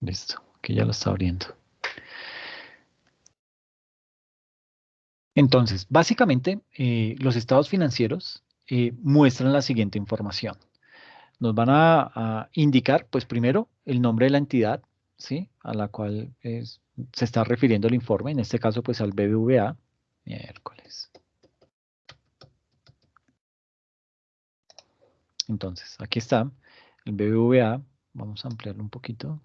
Listo, que ya lo está abriendo. Entonces, básicamente, los estados financieros muestran la siguiente información. Nos van a indicar, pues primero, el nombre de la entidad, ¿sí? A la cual se está refiriendo el informe, en este caso, pues al BBVA. Miércoles. Entonces, aquí está el BBVA. Vamos a ampliarlo un poquito.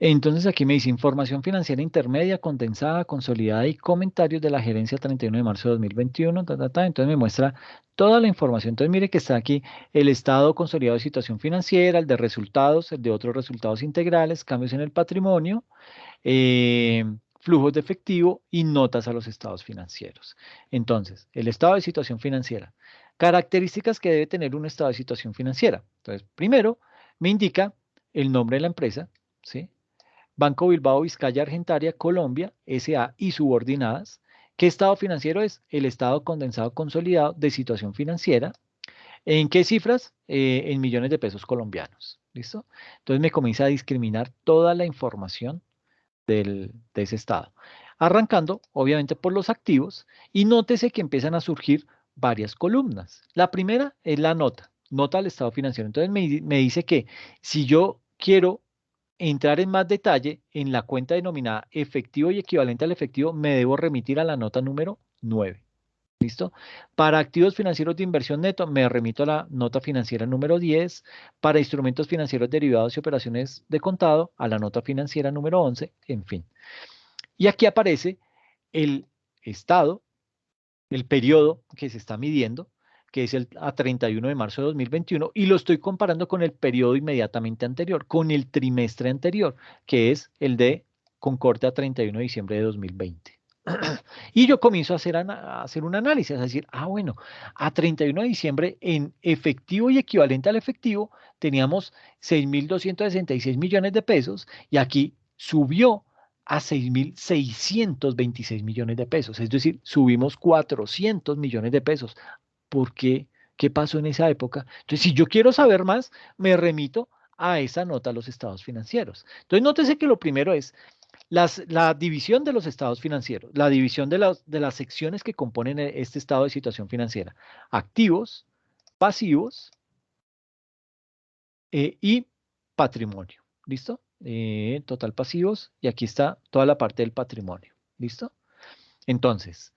Entonces aquí me dice información financiera intermedia, condensada, consolidada y comentarios de la gerencia 31 de marzo de 2021. Entonces me muestra toda la información. Entonces mire que está aquí el estado consolidado de situación financiera, el de resultados, el de otros resultados integrales, cambios en el patrimonio, eh, flujos de efectivo y notas a los estados financieros. Entonces, el estado de situación financiera. Características que debe tener un estado de situación financiera. Entonces, primero, me indica el nombre de la empresa, ¿sí? Banco Bilbao Vizcaya Argentaria Colombia S.A. y subordinadas. ¿Qué estado financiero es? El estado condensado consolidado de situación financiera. ¿En qué cifras? En millones de pesos colombianos. ¿Listo? Entonces me comienza a discriminar toda la información de ese estado. Arrancando, obviamente, por los activos. Y nótese que empiezan a surgir varias columnas. La primera es la nota, nota al estado financiero. Entonces me dice que si yo quiero entrar en más detalle en la cuenta denominada efectivo y equivalente al efectivo, me debo remitir a la nota número 9. ¿Listo? Para activos financieros de inversión neto, me remito a la nota financiera número 10. Para instrumentos financieros derivados y operaciones de contado, a la nota financiera número 11, en fin. Y aquí aparece el estado, el periodo que se está midiendo, que es el a 31 de marzo de 2021, y lo estoy comparando con el periodo inmediatamente anterior, con el trimestre anterior, que es el de con corte a 31 de diciembre de 2020. Y yo comienzo a hacer un análisis, a decir, bueno, a 31 de diciembre en efectivo y equivalente al efectivo teníamos 6.266 millones de pesos y aquí subió a 6.626 millones de pesos, es decir, subimos 400 millones de pesos. ¿Por qué? ¿Qué pasó en esa época? Entonces, si yo quiero saber más, me remito a esa nota a los estados financieros. Entonces, nótese que lo primero es la división de los estados financieros, la división de las secciones que componen este estado de situación financiera, activos, pasivos y patrimonio. ¿Listo? Total pasivos y aquí está toda la parte del patrimonio. ¿Listo? Entonces,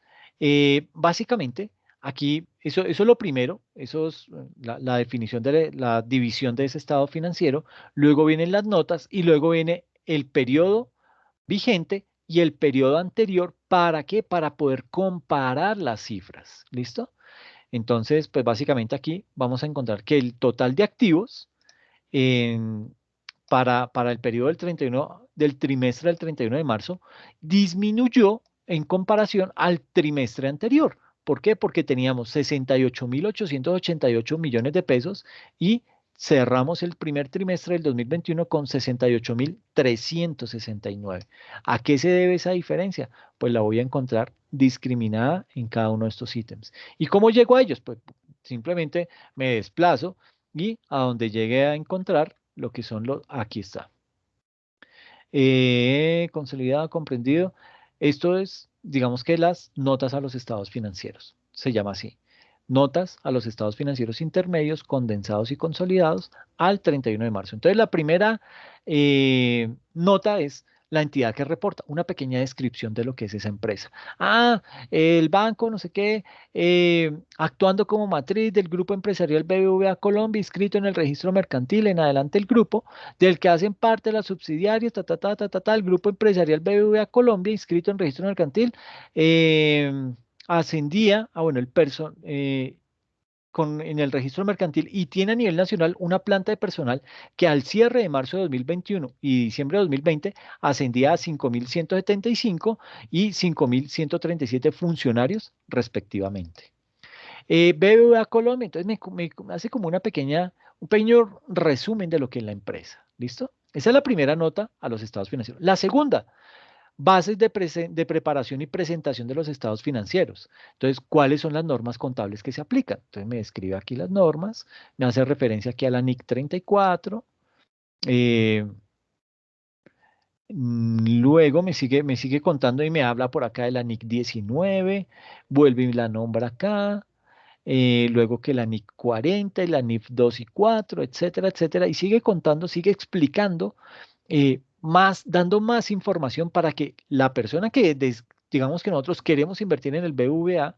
básicamente, aquí, eso es lo primero, eso es la definición de la división de ese estado financiero, luego vienen las notas y luego viene el periodo vigente y el periodo anterior. ¿Para qué? Para poder comparar las cifras. ¿Listo? Entonces, pues básicamente aquí vamos a encontrar que el total de activos en- para el periodo del 31, del trimestre del 31 de marzo disminuyó en comparación al trimestre anterior. ¿Por qué? Porque teníamos 68.888 millones de pesos y cerramos el primer trimestre del 2021 con 68.369. ¿A qué se debe esa diferencia? Pues la voy a encontrar discriminada en cada uno de estos ítems. ¿Y cómo llego a ellos? Pues simplemente me desplazo y a donde llegue a encontrar lo que son los, aquí está. Consolidado, comprendido. Esto es, digamos que las notas a los estados financieros, se llama así. Notas a los estados financieros intermedios, condensados y consolidados al 31 de marzo. Entonces, la primera nota es la entidad que reporta, una pequeña descripción de lo que es esa empresa. El banco, no sé qué, actuando como matriz del grupo empresarial BBVA Colombia, inscrito en el registro mercantil, en adelante el grupo del que hacen parte las subsidiarias, el grupo empresarial BBVA Colombia, inscrito en registro mercantil, eh, ascendía bueno, en el registro mercantil y tiene a nivel nacional una planta de personal que al cierre de marzo de 2021 y diciembre de 2020 ascendía a 5.175 y 5.137 funcionarios respectivamente. BBVA Colombia, entonces me hace como un pequeño resumen de lo que es la empresa. ¿Listo? Esa es la primera nota a los estados financieros. La segunda, bases de preparación y presentación de los estados financieros. Entonces, ¿cuáles son las normas contables que se aplican? Entonces, me describe aquí las normas, me hace referencia aquí a la NIC 34. eh, Luego me sigue contando y me habla por acá de la NIC 19, vuelve y la nombra acá, luego que la NIC 40 y la NIF 2 y 4, etcétera, etcétera, y sigue contando, sigue explicando más, dando más información para que la persona digamos que nosotros queremos invertir en el BVA,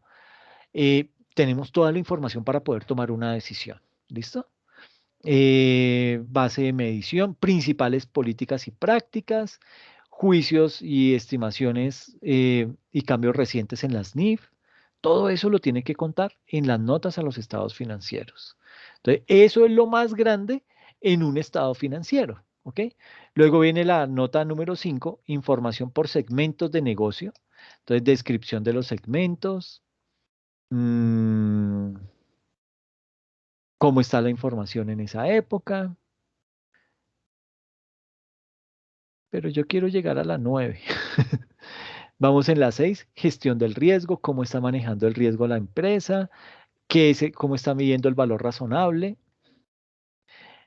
tenemos toda la información para poder tomar una decisión. ¿Listo? Base de medición, principales políticas y prácticas, juicios y estimaciones y cambios recientes en las NIF. Todo eso lo tiene que contar en las notas a los estados financieros. Entonces, eso es lo más grande en un estado financiero. ¿Ok? Luego viene la nota número 5, información por segmentos de negocio. Entonces, descripción de los segmentos. mm, Cómo está la información en esa época. Pero yo quiero llegar a la 9. Vamos en la 6, gestión del riesgo, cómo está manejando el riesgo la empresa, cómo está midiendo el valor razonable.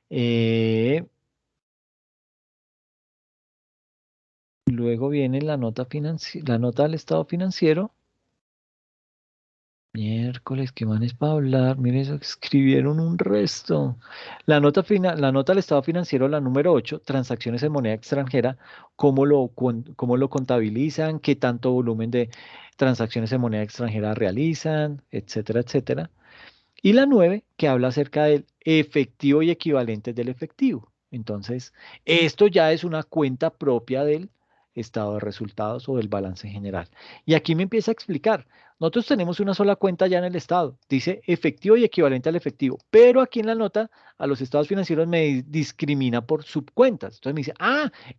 Eh, Luego viene la nota del estado financiero. Miércoles, ¿qué manes para hablar? Mire, eso escribieron un resto. La nota del estado financiero, la número 8, transacciones en moneda extranjera, cómo lo contabilizan, qué tanto volumen de transacciones en moneda extranjera realizan, etcétera, etcétera. Y la 9, que habla acerca del efectivo y equivalentes del efectivo. Entonces, esto ya es una cuenta propia del estado de resultados o del balance general. Y aquí me empieza a explicar. Nosotros tenemos una sola cuenta ya en el estado. Dice efectivo y equivalente al efectivo. Pero aquí en la nota a los estados financieros me discrimina por subcuentas. Entonces me dice,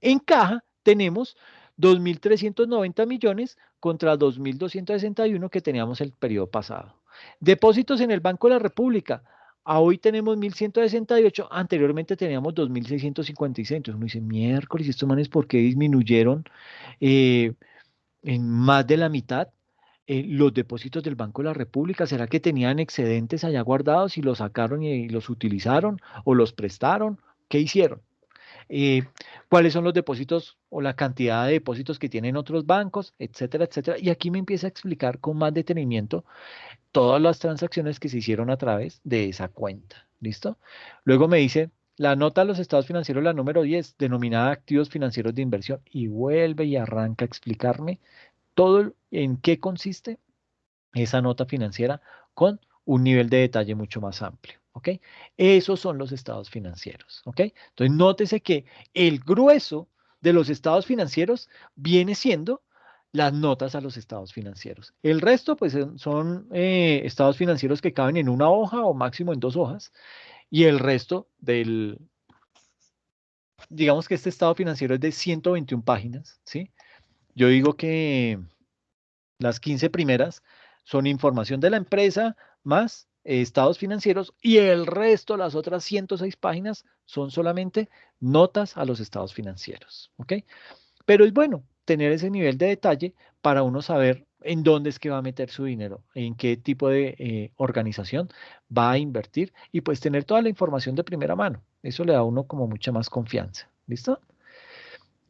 en caja tenemos 2.390 millones contra 2.261 que teníamos el periodo pasado. Depósitos en el Banco de la República. A hoy tenemos 1.168, anteriormente teníamos 2.656. Entonces uno dice, miércoles, ¿estos manes por qué disminuyeron eh, en más de la mitad los depósitos del Banco de la República? ¿Será que tenían excedentes allá guardados y los sacaron y los utilizaron o los prestaron? ¿Qué hicieron? eh, Cuáles son los depósitos o la cantidad de depósitos que tienen otros bancos, etcétera, etcétera. Y aquí me empieza a explicar con más detenimiento todas las transacciones que se hicieron a través de esa cuenta. ¿Listo? Luego me dice la nota de los estados financieros, la número 10, denominada activos financieros de inversión, y vuelve y arranca a explicarme todo en qué consiste esa nota financiera con un nivel de detalle mucho más amplio. ¿Ok? Esos son los estados financieros. ¿Ok? Entonces, nótese que el grueso de los estados financieros viene siendo las notas a los estados financieros. El resto, pues, son estados financieros que caben en una hoja o máximo en dos hojas. Y el resto digamos que este estado financiero es de 121 páginas, ¿sí? Yo digo que las 15 primeras son información de la empresa más estados financieros y el resto, las otras 106 páginas, son solamente notas a los estados financieros. ¿Ok? Pero es bueno tener ese nivel de detalle para uno saber en dónde es que va a meter su dinero, en qué tipo de organización va a invertir y pues tener toda la información de primera mano. Eso le da a uno como mucha más confianza. ¿Listo?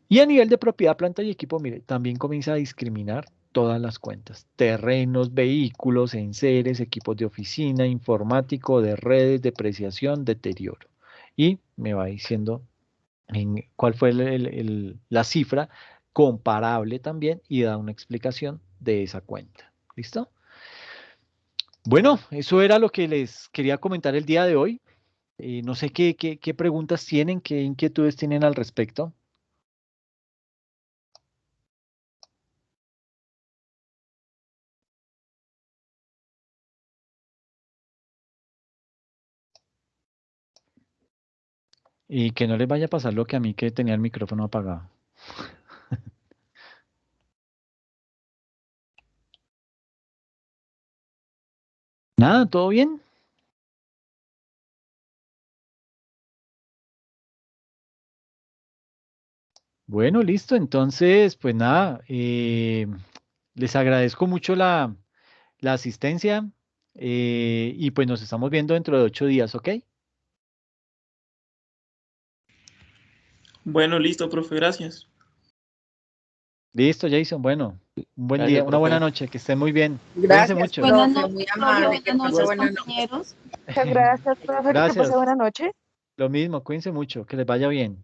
Y a nivel de propiedad, planta y equipo, mire, también comienza a discriminar todas las cuentas: terrenos, vehículos, enseres, equipos de oficina, informático, de redes, depreciación, deterioro. Y me va diciendo cuál fue la cifra comparable también y da una explicación de esa cuenta. ¿Listo? Bueno, eso era lo que les quería comentar el día de hoy. No sé qué preguntas tienen, qué inquietudes tienen al respecto. Y que no les vaya a pasar lo que a mí, que tenía el micrófono apagado. Nada, ¿todo bien? Bueno, listo. Entonces, pues nada, les agradezco mucho la asistencia y pues nos estamos viendo dentro de 8 días, ¿ok? Bueno, listo, profe, gracias. Listo, Jason. Bueno, un buen día, Gracias, una buena profe. noche, que estén muy bien. Cuídense Gracias, mucho. buenas Profe, noches, muy profe, amable, que buenas pase noches, buena noche. compañeros. Muchas gracias, profe, que te pase Gracias. buena noche. Lo mismo, cuídense mucho, que les vaya bien.